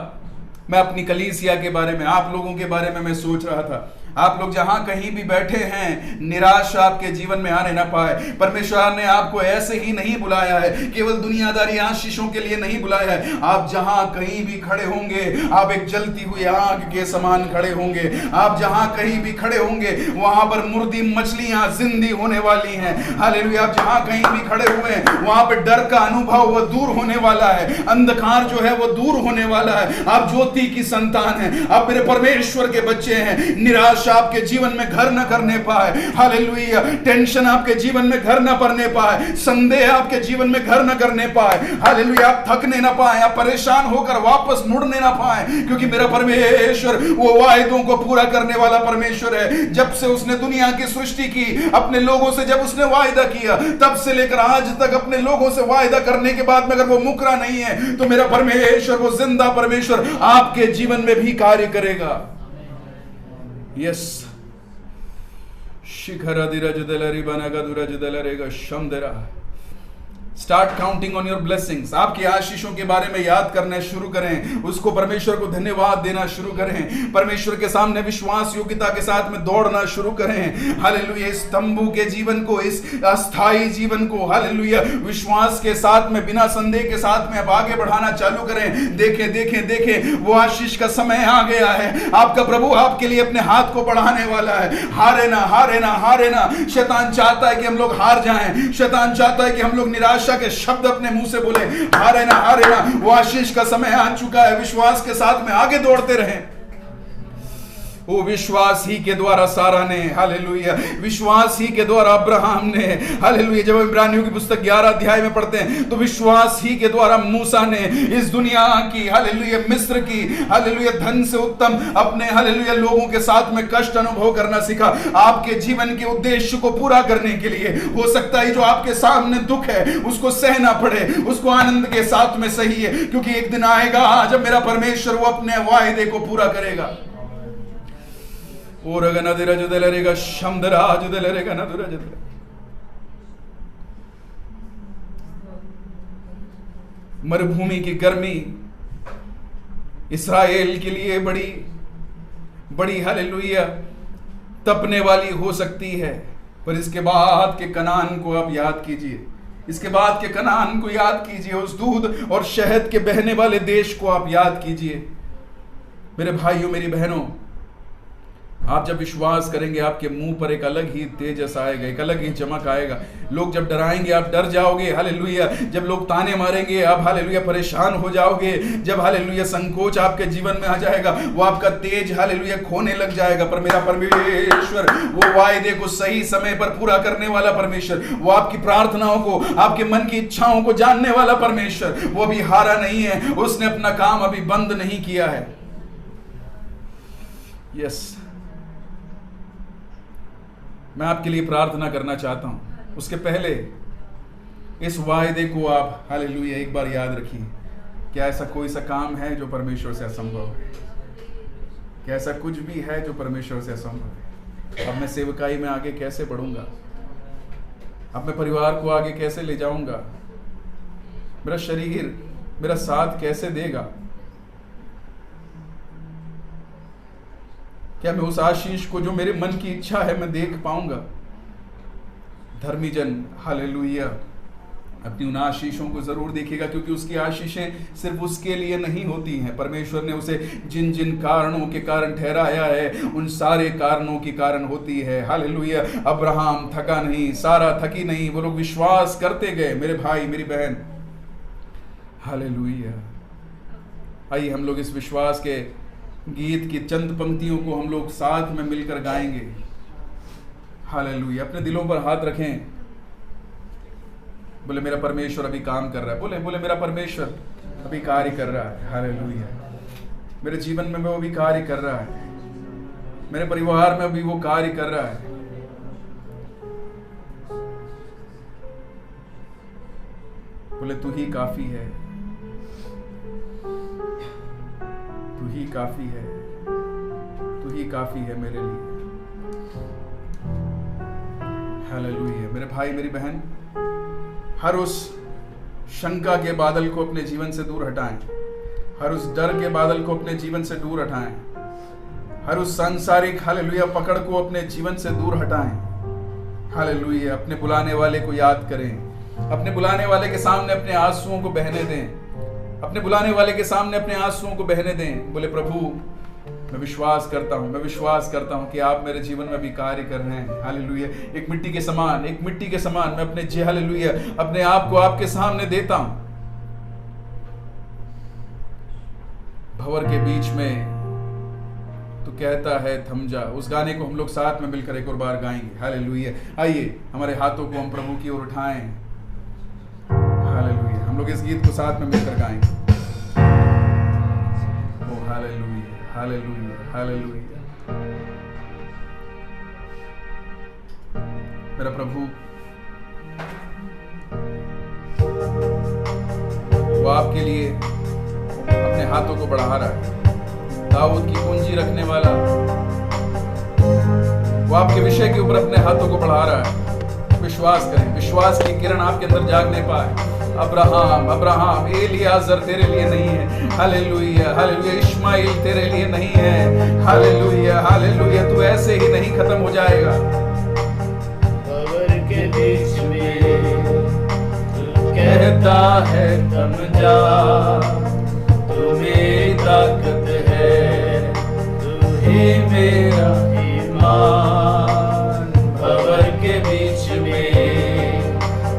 मैं अपनी कलीसिया के बारे में, आप लोगों के बारे में मैं सोच रहा था। आप लोग जहां कहीं भी बैठे हैं, निराशा आपके जीवन में आने ना पाए। परमेश्वर ने आपको ऐसे ही नहीं बुलाया है, केवल दुनियादारी आशीषों के लिए नहीं बुलाया है। आप जहां कहीं भी खड़े होंगे, आप एक जलती हुई आग के समान खड़े होंगे। आप जहां कहीं भी खड़े होंगे वहां पर मुर्दी मछलियां जिंदी होने वाली हैं। हालेलुया। आप जहां कहीं भी खड़े हुए हैं वहां पर डर का अनुभव वो दूर होने वाला है, अंधकार जो है वो दूर होने वाला है। आप ज्योति की संतान हैं, आप मेरे परमेश्वर के बच्चे हैं। निराश निराशा आपके जीवन में घर न करने पाए, हालेलुया, टेंशन आपके जीवन में घर न करने पाए, संदेह आपके जीवन में घर न करने पाए, हालेलुया, आप थकने ना पाए, आप परेशान होकर वापस मुड़ने ना पाए, क्योंकि मेरा परमेश्वर वो वायदों को पूरा करने वाला परमेश्वर है। जब से उसने दुनिया की सृष्टि की, अपने लोगों से जब उसने वायदा किया, तब से लेकर आज तक अपने लोगों से वायदा करने के बाद में अगर वो मुकरा नहीं है, तो मेरा परमेश्वर, वो जिंदा परमेश्वर आपके जीवन में भी कार्य करेगा। यस, शिखर अधिरज दलरी बनगा दुरज दलरेगा शमदरा। Start counting on your blessings. आपकी आशीषों के बारे में याद करना शुरू करें, उसको परमेश्वर को धन्यवाद देना शुरू करें, परमेश्वर के सामने विश्वास योग्यता के साथ में दौड़ना शुरू करें। हालेलुया, इस तंबू के जीवन को, इस अस्थाई जीवन को, हालेलुया, विश्वास के साथ में, बिना संदेह के साथ में अब आगे बढ़ाना चालू करें। देखें देखें देखें, वो आशीष का समय आ गया है। आपका प्रभु आपके लिए अपने हाथ को बढ़ाने वाला है। हारे ना, हारे ना, हारे ना। शैतान चाहता है कि हम लोग हार जाएं, शैतान चाहता है कि हम लोग निराशा के शब्द अपने मुंह से बोले। हारे ना, हारे ना। वो आशीष का समय आ चुका है, विश्वास के साथ में आगे दौड़ते रहें। वो विश्वास ही के द्वारा सारा ने, हालेलुया, विश्वास ही के द्वारा अब्राहम ने, हालेलुया, जब इब्रानियों की पुस्तक 11 अध्याय में पढ़ते हैं तो विश्वास ही के द्वारा मूसा ने इस दुनिया की, हालेलुया, मिस्र की, हालेलुया, धन से उत्तम अपने, हालेलुया, लोगों के साथ में कष्ट अनुभव करना सीखा। आपके जीवन के उद्देश्य को पूरा करने के लिए हो सकता है जो आपके सामने दुख है उसको सहना पड़े, उसको आनंद के साथ में सही है, क्योंकि एक दिन आएगा जब मेरा परमेश्वर वो अपने वायदे को पूरा करेगा। मरुभूमि की गर्मी इस्राएल के लिए बड़ी बड़ी, हालेलुया, तपने वाली हो सकती है, पर इसके बाद के कनान को आप याद कीजिए, इसके बाद के कनान को याद कीजिए, उस दूध और शहद के बहने वाले देश को आप याद कीजिए। मेरे भाइयों, मेरी बहनों, आप जब विश्वास करेंगे आपके मुंह पर एक अलग ही तेजस आएगा, एक अलग ही चमक आएगा। लोग जब डराएंगे आप डर जाओगे, हालेलुया, जब लोग ताने मारेंगे आप, हालेलुया, परेशान हो जाओगे। जब, हालेलुया, संकोच आपके जीवन में आ जाएगा, वो आपका तेज, हालेलुया, खोने लग जाएगा। पर मेरा परमेश्वर वो वायदे को सही समय पर पूरा करने वाला परमेश्वर, वो आपकी प्रार्थनाओं को, आपके मन की इच्छाओं को जानने वाला परमेश्वर, वो अभी हारा नहीं है, उसने अपना काम अभी बंद नहीं किया है। यस, मैं आपके लिए प्रार्थना करना चाहता हूं। उसके पहले इस वायदे को आप, हालेलुया, एक बार याद रखिए। क्या ऐसा कोई सा काम है जो परमेश्वर से असंभव है? क्या ऐसा कुछ भी है जो परमेश्वर से असंभव है? अब मैं सेवकाई में आगे कैसे बढ़ूंगा? अब मैं परिवार को आगे कैसे ले जाऊंगा? मेरा शरीर मेरा साथ कैसे देगा? क्या मैं उस आशीष को जो मेरे मन की इच्छा है मैं देख पाऊंगा? धर्मी जन, हालेलुया, अपनी उन आशीषों को जरूर देखेगा, क्योंकि उसकी आशीषें सिर्फ उसके लिए नहीं होती हैं। परमेश्वर ने उसे जिन जिन कारणों के कारण ठहराया है, उन सारे कारणों के कारण होती है। हालेलुया, अब्राहम थका नहीं, सारा थकी नहीं, वो लोग विश्वास करते गए। मेरे भाई, मेरी बहन, हालेलुया, आइए हम लोग इस विश्वास के गीत की चंद पंक्तियों को हम लोग साथ में मिलकर गाएंगे। हालेलुया, अपने दिलों पर हाथ रखें, बोले मेरा परमेश्वर अभी काम कर रहा है, बोले मेरा परमेश्वर अभी कार्य कर रहा है। हालेलुया, मेरे जीवन में वो भी कार्य कर रहा है, मेरे परिवार में भी वो कार्य कर रहा है। बोले तू ही काफी है, तू ही काफी है, तू ही काफी है मेरे लिए। हालेलुया, मेरे भाई, मेरी बहन, हर उस शंका के बादल को अपने जीवन से दूर हटाएं, हर उस डर के बादल को अपने जीवन से दूर हटाएं, हर उस सांसारिक, हालेलुया, पकड़ को अपने जीवन से दूर हटाएं। हालेलुया, अपने बुलाने वाले को याद करें, अपने बुलाने वाले के सामने अपने आंसुओं को बहने दें, अपने बुलाने वाले के सामने अपने आंसुओं को बहने दें। बोले प्रभु मैं विश्वास करता हूं, मैं विश्वास करता हूं कि आप मेरे जीवन में भी कार्य कर रहे हैं। हालेलुया, एक मिट्टी के समान, एक मिट्टी के समान मैं अपने हालेलुया अपने आप को आपके सामने देता हूं। भंवर के बीच में तो कहता है थम जा। उस गाने को हम लोग साथ में मिलकर एक और बार गाएंगे। हालेलुया। आइए हमारे हाथों को हम प्रभु की ओर उठाएं। हालेलुया। हम लोग इस गीत को साथ में मिलकर गाएंगे। ओ हालेलुया, हालेलुया, हालेलुया। मेरा प्रभु वो आपके लिए अपने हाथों को बढ़ा रहा है। दाऊद की कुंजी रखने वाला वो आपके विषय के ऊपर अपने हाथों को बढ़ा रहा है। विश्वास करें, विश्वास की किरण आपके अंदर जागने पाए। अब्राहम, अब्राहम, एलियाजर तेरे लिए नहीं है। Hallelujah, hallelujah. इश्माइल तेरे लिए नहीं है। Hallelujah, hallelujah. तू ऐसे ही नहीं खत्म हो जाएगा। कब्र के बीच में कहता है थम जा, तू मेरी ताकत है, तू ही मेरा ईमान। कब्र के बीच में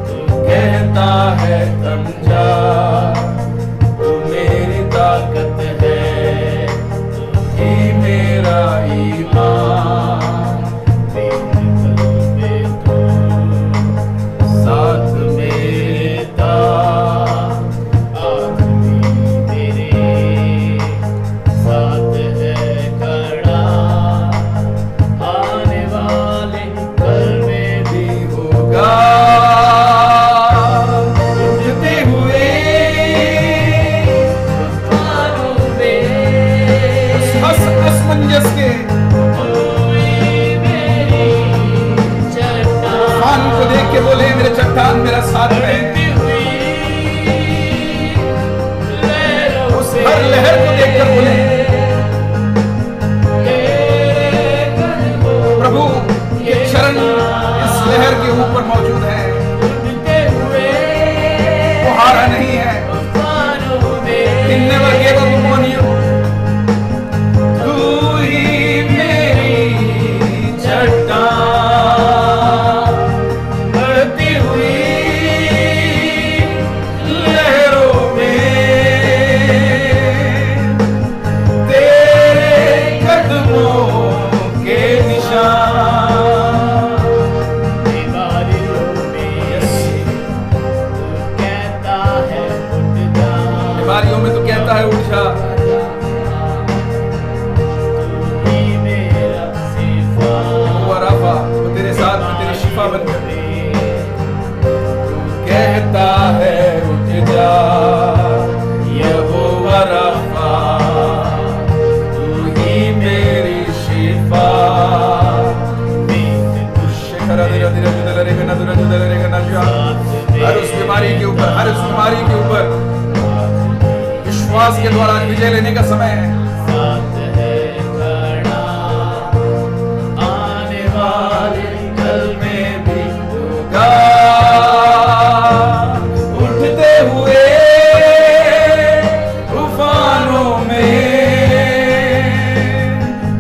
तू कहता है थम जा, तू मेरी ताकत है, तू ही मेरा ईमान। साथ मेरे था आदमी मेरे, साथ है खड़ा, आने वाले कल में भी होगा। उठते हुए तूफानों में असमंजस के तूफान को देख के बोले मेरे चट्टान मेरा साथ है। उस हर लहर को देखकर बोले प्रभु ये चरण इस लहर के ऊपर मौजूद है, वो हारा नहीं है। He never gave up upon you. तू ही मेरी चट्टान, बढ़ती हुई लहरों में तेरे कदमों के निशान। बीमारियों में तू कहता है उठ जा, बीमारियों में तो कहता है उठ जा। तू ही मेरा शिफा। वो राफा, वो तेरे साथ में तेरी शिफा बन गई। कहता है उठ जा यहोवा राफा, तू ही मेरी शिफा। हर उस बीमारी के ऊपर, हर उस बीमारी के ऊपर विश्वास के द्वारा विजय लेने का समय है। साथ है खड़ा, आने वाले कल में भी होगा। उठते हुए तूफानों में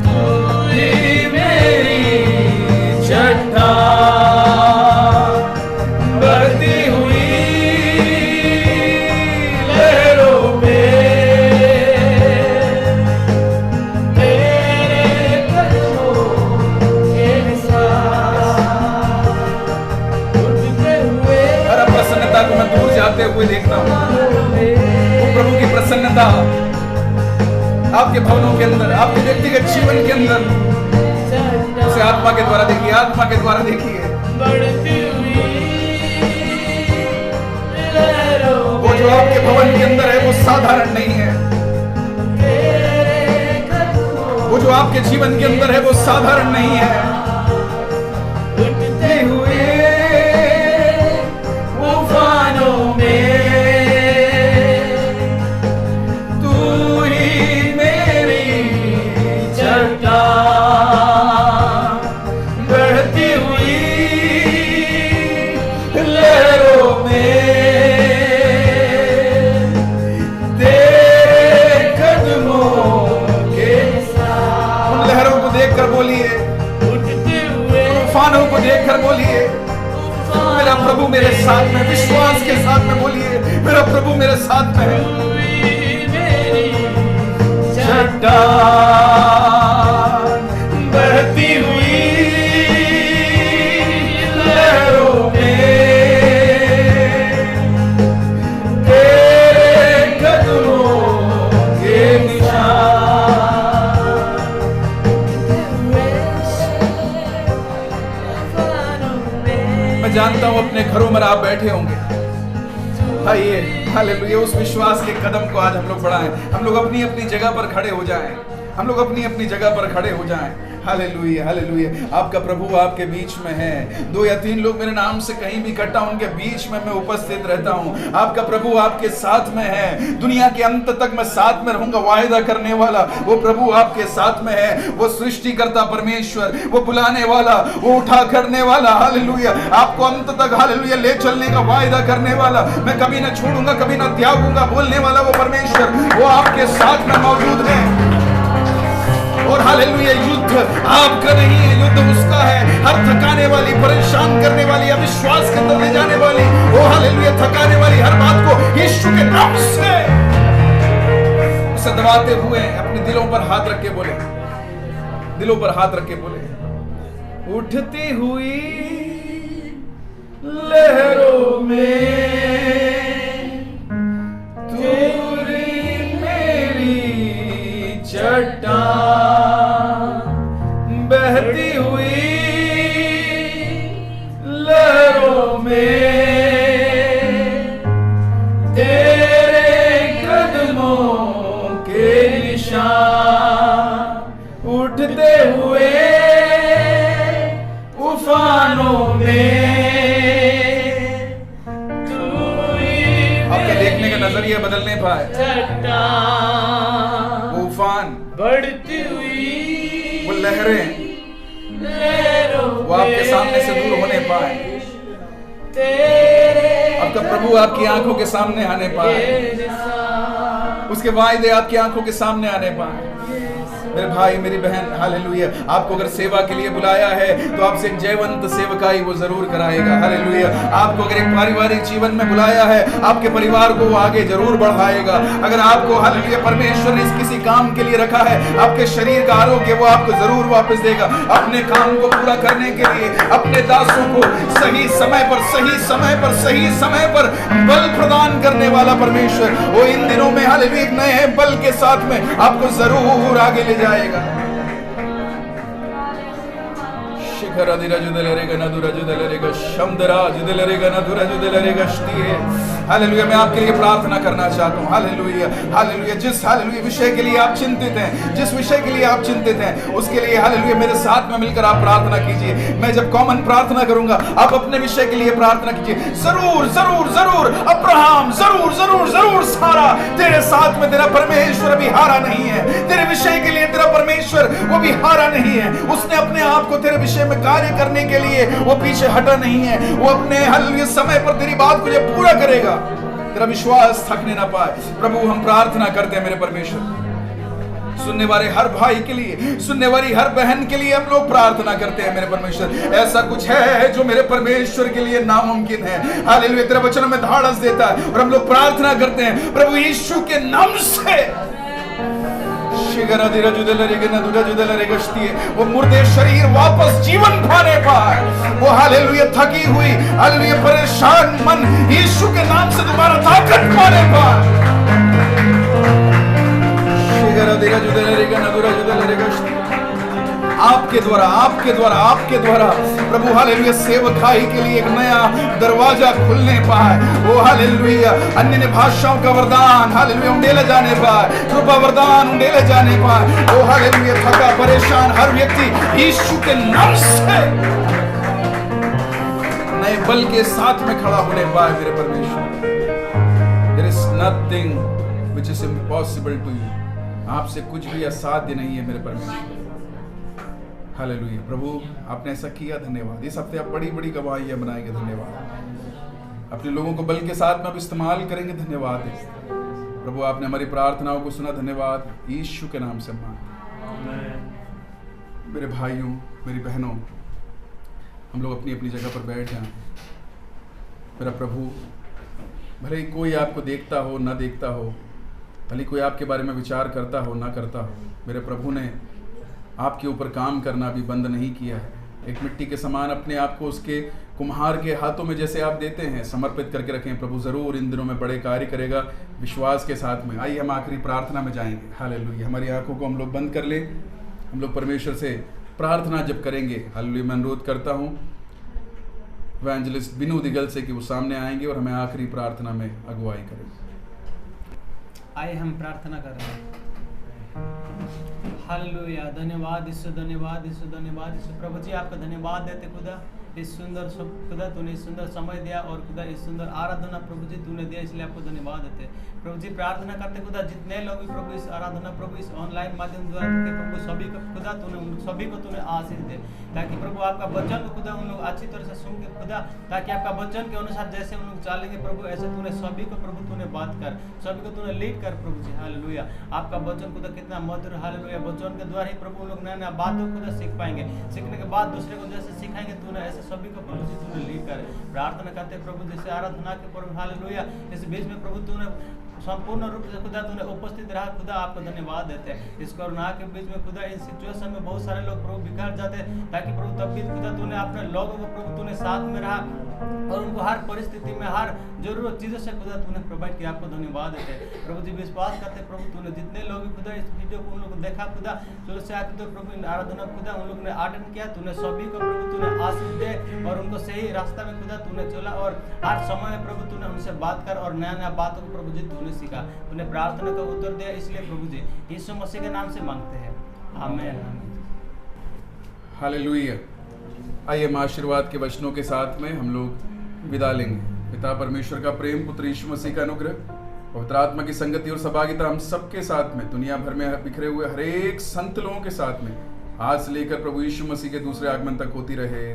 तू ही मेरी चट्टान, बढ़ती हुई लहरों में तेरे कदमों के निशान। उठते हुए हर प्रसन्नता को मैं दूर जाते हुए देखता हूँ। वो प्रभु की प्रसन्नता आपके भवनों के अंदर, आपके व्यक्तिगत जीवन के अंदर, उसे आत्मा के द्वारा देखिए, आत्मा के द्वारा देखिए। बढ़ती हुई लहरों वो जो आपके भवन के अंदर है वो साधारण नहीं है। तेरे कदमों वो जो आपके जीवन के अंदर है वो साधारण नहीं है। उठते हुए तूफानों में तू ही मेरी चट्टान, बढ़ती हुई लहरों में तेरे कदमों के साथ। उन लहरों को देखकर बोलिए, उठते हुए तूफानों को देखकर बोलिए मेरा प्रभु मेरे साथ में। विश्वास के साथ में बोलिए मेरा प्रभु मेरे साथ में है। तू ही मेरी चट्टान मैं जानता हूं अपने घरों में आप बैठे होंगे। आइए हालेलुया, उस विश्वास के कदम को आज हम लोग बढ़ाएं। हम लोग अपनी अपनी जगह पर खड़े हो जाएं। हम लोग अपनी अपनी जगह पर खड़े हो जाएं। Hallelujah hallelujah. आपका प्रभु आपके बीच में है। 2 या 3 लोग मेरे नाम से कहीं भी इकट्ठा, उनके बीच में मैं उपस्थित रहता हूं। आपका प्रभु आपके साथ में है। दुनिया के अंत तक मैं साथ में रहूंगा, वायदा करने वाला वो प्रभु आपके साथ में है। वो सृष्टिकर्ता परमेश्वर, वो बुलाने वाला, वो उठा करने वाला, हालेलुया, आपको अंत तक हालेलुया ले चलने का वायदा करने वाला, मैं कभी ना छोड़ूंगा, कभी ना त्यागूंगा बोलने वाला वो परमेश्वर, वो आपके साथ में मौजूद है। और हालेलुया, युद्ध आपका नहीं है, युद्ध उसका है। हर थकाने वाली, परेशान करने वाली, अविश्वास के अंदर ले जाने वाली, वो हालेलुया थकाने वाली हर बात को यीशु के नाम से उसे दबाते हुए अपने दिलों पर हाथ रख के बोले, दिलों पर हाथ रख के बोले, उठती हुई लहरों में तूरी मेरी चट्टान, बहती हुई लहरों में तेरे कदमों के निशान, उठते हुए उफानों में आपके देखने का नजरिया बदलने पाए। उफान, बढ़ती हुई वो लहरें, वो आपके सामने से दूर होने पाए। आपका प्रभु आपकी आंखों के सामने आने पाए, उसके वायदे आपकी आंखों के सामने आने पाए। मेरे भाई मेरी बहन, हालेलुया, आपको अगर सेवा के लिए बुलाया है तो आपसे एक जयवंत सेवकाई वो जरूर कराएगा। हालेलुया, आपको अगर एक पारिवारिक जीवन में बुलाया है, आपके परिवार को वो आगे जरूर बढ़ाएगा। अगर आपको हालेलुया परमेश्वर ने किसी काम के लिए रखा है, आपके शरीर का आरोग्य वो आपको जरूर वापस देगा। अपने काम को पूरा करने के लिए अपने दासों को सही समय पर सही समय पर बल प्रदान करने वाला परमेश्वर, वो इन दिनों में हालेलुया एक नए बल के साथ में आपको जरूर आगे ले जाएगा। हालेलुया, मैं आपके लिए प्रार्थना करना चाहता हूँ। हालेलुया हालेलुया, जिस हालेलुया विषय के लिए आप चिंतित हैं, जिस विषय के लिए आप चिंतित हैं, उसके लिए हालेलुया मेरे साथ में मिलकर आप प्रार्थना कीजिए। मैं जब कॉमन प्रार्थना करूंगा, आप अपने विषय के लिए प्रार्थना कीजिए। जरूर जरूर जरूर अब्राहम, जरूर जरूर जरूर सारा, तेरे साथ में तेरा परमेश्वर अभी हारा नहीं है। तेरे विषय के लिए तेरा परमेश्वर वो भी हारा नहीं है। उसने अपने आप को तेरे विषय में कार्य करने के लिए वो पीछे हटा नहीं है। वो अपने हालेलुया समय पर तेरी बात को जब पूरा करेगा, तेरा विश्वास थकने ना पाए। प्रभु हम प्रार्थना करते हैं मेरे परमेश्वर, सुनने वाले हर भाई के लिए, सुनने वाली हर बहन के लिए हम लोग प्रार्थना करते हैं मेरे परमेश्वर। ऐसा कुछ है जो मेरे परमेश्वर के लिए नामुमकिन है। हालेलुया, तेरा वचन में धाड़स देता है और हम लोग प्रार्थना करते हैं प्रभु यीशु के नाम से। वो मुर्दे शरीर वापस जीवन पाने पाए। वो हालेलुया थकी हुई, हालेलुया परेशान मन यीशु के नाम से दोबारा ताकत पाने पाए। आपके द्वारा प्रभु हालेलुया सेवकाई के लिए एक नया दरवाजा खुलने पाए। वो हालेलुया अन्य भाषाओं का वरदान हालेलुया उंडेले जाने पाए, कृपा वरदान उंडेले जाने पाए। वो हालेलुया थका परेशान हर व्यक्ति यीशु के नाम से नए बल के साथ में खड़ा होने पाए मेरे परमेश्वर। There is nothing which is impossible to you. आपसे कुछ भी असाध्य नहीं है मेरे परमेश्वर। हालेलुया, प्रभु आपने ऐसा किया, धन्यवाद। इस हफ्ते आप बड़ी बड़ी गवाहियां बनाएंगे, धन्यवाद। अपने लोगों को बल के साथ में आप इस्तेमाल करेंगे, धन्यवाद है प्रभु। आपने हमारी प्रार्थनाओं को सुना, धन्यवाद। यीशु के नाम से मेरे भाइयों मेरी बहनों, हम लोग अपनी अपनी जगह पर बैठ जाएं। मेरा प्रभु, भले ही कोई आपको देखता हो ना देखता हो, भले कोई आपके बारे में विचार करता हो ना करता हो, मेरे प्रभु ने आपके ऊपर काम करना भी बंद नहीं किया है। एक मिट्टी के समान अपने आप को उसके कुम्हार के हाथों में जैसे आप देते हैं, समर्पित करके रखें। प्रभु ज़रूर इन दिनों में बड़े कार्य करेगा विश्वास के साथ में। आइए हम आखिरी प्रार्थना में जाएंगे। हालेलुया, हमारी आंखों को हम लोग बंद कर लें, हम लोग परमेश्वर से प्रार्थना जब करेंगे। हालेलुया, मैं अनुरोध करता हूँ इवेंजलिस्ट बिनू दिगल से कि वो सामने आएंगे और हमें आखिरी प्रार्थना में अगुवाई करेंगे। आइए हम प्रार्थना करें। हालेलुया। धन्यवाद यीशु, धन्यवाद यीशु, धन्यवाद यीशु। प्रभु जी आपका धन्यवाद देते खुदा, इस सुंदर खुदा तूने इस सुंदर समय दिया और खुदा इस सुंदर आराधना प्रभु जी तूने दिया, इसलिए आपको धन्यवाद देते। प्रभु जी प्रार्थना करते खुदा जितने लोग भी प्रभु इस आराधना प्रभु इस ऑनलाइन माध्यम द्वारा प्रभु सभी को खुदा तूने उन सभी को तूने आशीष दे, ताकि प्रभु आपका वचन को खुदा उन लोग अच्छी तरह से सुन के खुदा, ताकि आपका वचन के अनुसार जैसे उन लोग चलेंगे प्रभु ऐसे तूने सभी को प्रभु तूने बात कर, सभी को तूने लीड कर प्रभु जी। हालेलुया। आपका वचन खुदा कितना मधुर, हालेलुया। वचन के द्वारा ही प्रभु लोग नया नया बातों को खुदा सीख पाएंगे, सीखने के बाद दूसरे को जैसे सिखाएंगे तूने ऐसे सभी को प्रभु जी तूने लीड कर। प्रार्थना करते प्रभु जैसे आराधना के प्रभु हालेलुया इस बीच में प्रभु तूने संपूर्ण रूप से खुदा तूने उपस्थित रहा, खुदा आपको धन्यवाद देते हैं। इस कोरोना के बीच में खुदा इस सिचुएशन में बहुत सारे लोग प्रभु बिखर जाते हैं, ताकि प्रभु तब भी खुदा तूने अपने लोगों को प्रभु तूने साथ में रहा और उनको हर परिस्थिति में हर जरूरत चीज़ों से खुदा तूने प्रोवाइड किया, आपको धन्यवाद देते हैं। प्रभु जी विश्वास करते प्रभु तूने जितने लोग भी खुदा इस वीडियो को उन लोग को देखा खुदा शुरू से आते तो प्रभु आराधना खुदा उन लोग ने अटेंड किया, तूने सभी को प्रभु तूने आशीष दे और उनको सही रास्ता में खुदा तूने चला और हर समय में प्रभु तूने उनसे बात कर और नया नया बातों को प्रभु जी तूने सीखा, तूने प्रार्थना का उत्तर दिया, इसलिए प्रभु जी यीशु मसीह के नाम से मांगते हैं, आमीन। हालेलुया। आइए हम आशीर्वाद के वचनों के साथ में हम लोग विदा लेंगे। पिता परमेश्वर का प्रेम, पुत्र यीशु मसीह का अनुग्रह, पवित्र आत्मा की संगति और सहभागिता हम सबके साथ में दुनिया भर में बिखरे हुए हर एक संत लोगों के साथ में आज से लेकर प्रभु यीशु मसीह के दूसरे आगमन तक होती रहे।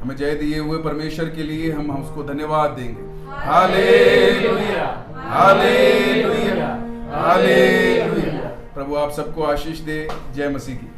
हमें जय दिए हुए परमेश्वर के लिए हम उसको धन्यवाद देंगे। Hallelujah, hallelujah, hallelujah. प्रभु आप सबको आशीष दे। जय मसीह की।